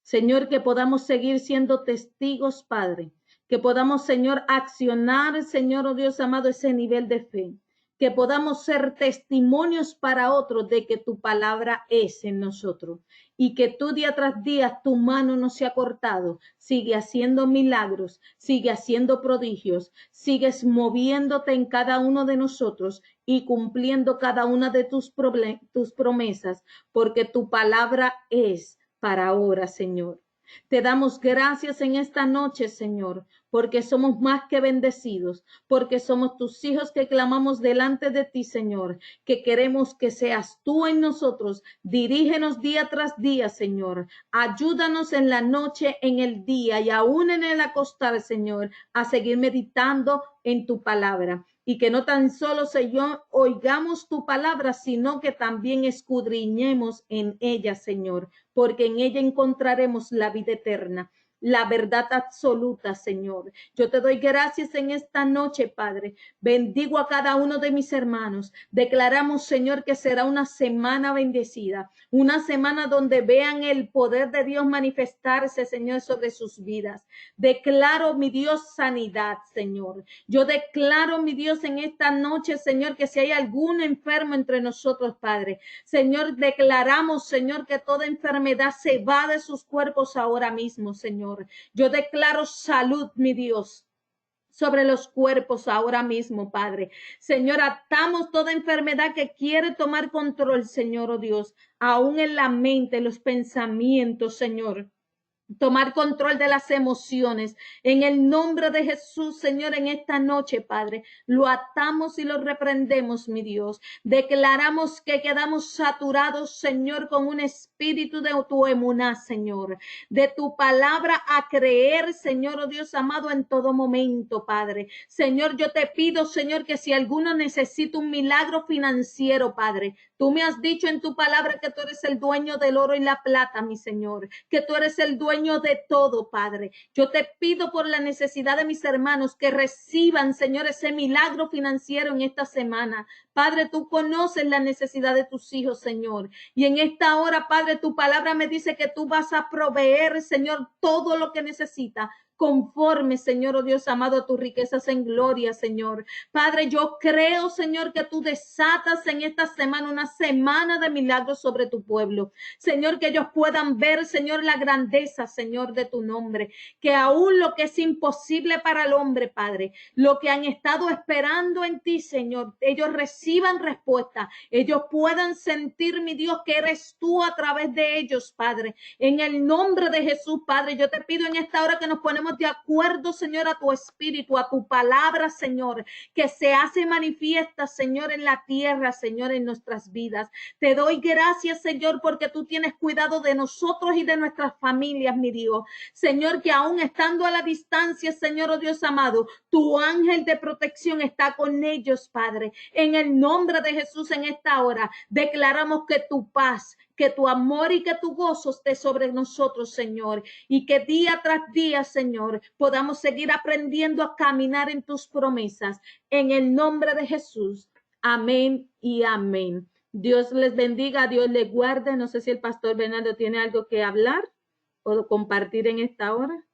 Señor, que podamos seguir siendo testigos, Padre, que podamos, Señor, accionar, Señor, oh Dios amado, ese nivel de fe, que podamos ser testimonios para otros de que tu palabra es en nosotros y que tú día tras día tu mano no se ha cortado, sigue haciendo milagros, sigue haciendo prodigios, sigues moviéndote en cada uno de nosotros y cumpliendo cada una de tus promesas, porque tu palabra es para ahora, Señor. Te damos gracias en esta noche, Señor, porque somos más que bendecidos, porque somos tus hijos que clamamos delante de ti, Señor, que queremos que seas tú en nosotros. Dirígenos día tras día, Señor. Ayúdanos en la noche, en el día y aún en el acostar, Señor, a seguir meditando en tu palabra. Y que no tan solo, Señor, oigamos tu palabra, sino que también escudriñemos en ella, Señor, porque en ella encontraremos la vida eterna, la verdad absoluta, Señor. Yo te doy gracias en esta noche, Padre. Bendigo a cada uno de mis hermanos. Declaramos, Señor, que será una semana bendecida, una semana donde vean el poder de Dios manifestarse, Señor, sobre sus vidas. Declaro, mi Dios, sanidad, Señor. Yo declaro, mi Dios, en esta noche, Señor, que si hay algún enfermo entre nosotros, Padre, Señor, declaramos, Señor, que toda enfermedad se va de sus cuerpos ahora mismo, Señor. Yo declaro salud, mi Dios, sobre los cuerpos ahora mismo, Padre. Señor, atamos toda enfermedad que quiere tomar control, Señor, oh Dios, aún en la mente, los pensamientos, Señor. Tomar control de las emociones. En el nombre de Jesús, Señor, en esta noche, Padre, lo atamos y lo reprendemos, mi Dios. Declaramos que quedamos saturados, Señor, con un espíritu de tu emuná, Señor, de tu palabra a creer, Señor, oh Dios amado, en todo momento, Padre. Señor, yo te pido, Señor, que si alguno necesita un milagro financiero, Padre, tú me has dicho en tu palabra que tú eres el dueño del oro y la plata, mi Señor, que tú eres el dueño de todo, Padre. Yo te pido por la necesidad de mis hermanos que reciban, Señor, ese milagro financiero en esta semana. Padre, tú conoces la necesidad de tus hijos, Señor. Y en esta hora, Padre, tu palabra me dice que tú vas a proveer, Señor, todo lo que necesita. Conforme, Señor, oh Dios amado, a tus riquezas en gloria, Señor. Padre, yo creo, Señor, que tú desatas en esta semana una semana de milagros sobre tu pueblo. Señor, que ellos puedan ver, Señor, la grandeza, Señor, de tu nombre. Que aún lo que es imposible para el hombre, Padre, lo que han estado esperando en ti, Señor, ellos reciban respuesta. Ellos puedan sentir, mi Dios, que eres tú a través de ellos, Padre. En el nombre de Jesús, Padre, yo te pido en esta hora que nos ponemos de acuerdo, Señor, a tu espíritu, a tu palabra, Señor, que se hace manifiesta, Señor, en la tierra, Señor, en nuestras vidas. Te doy gracias, Señor, porque tú tienes cuidado de nosotros y de nuestras familias, mi Dios. Señor, que aún estando a la distancia, Señor, oh Dios amado, tu ángel de protección está con ellos, Padre. En el nombre de Jesús, en esta hora, declaramos que tu paz, que tu amor y que tu gozo esté sobre nosotros, Señor, y que día tras día, Señor, podamos seguir aprendiendo a caminar en tus promesas. En el nombre de Jesús. Amén y amén. Dios les bendiga, Dios les guarde. No sé si el pastor Bernardo tiene algo que hablar o compartir en esta hora.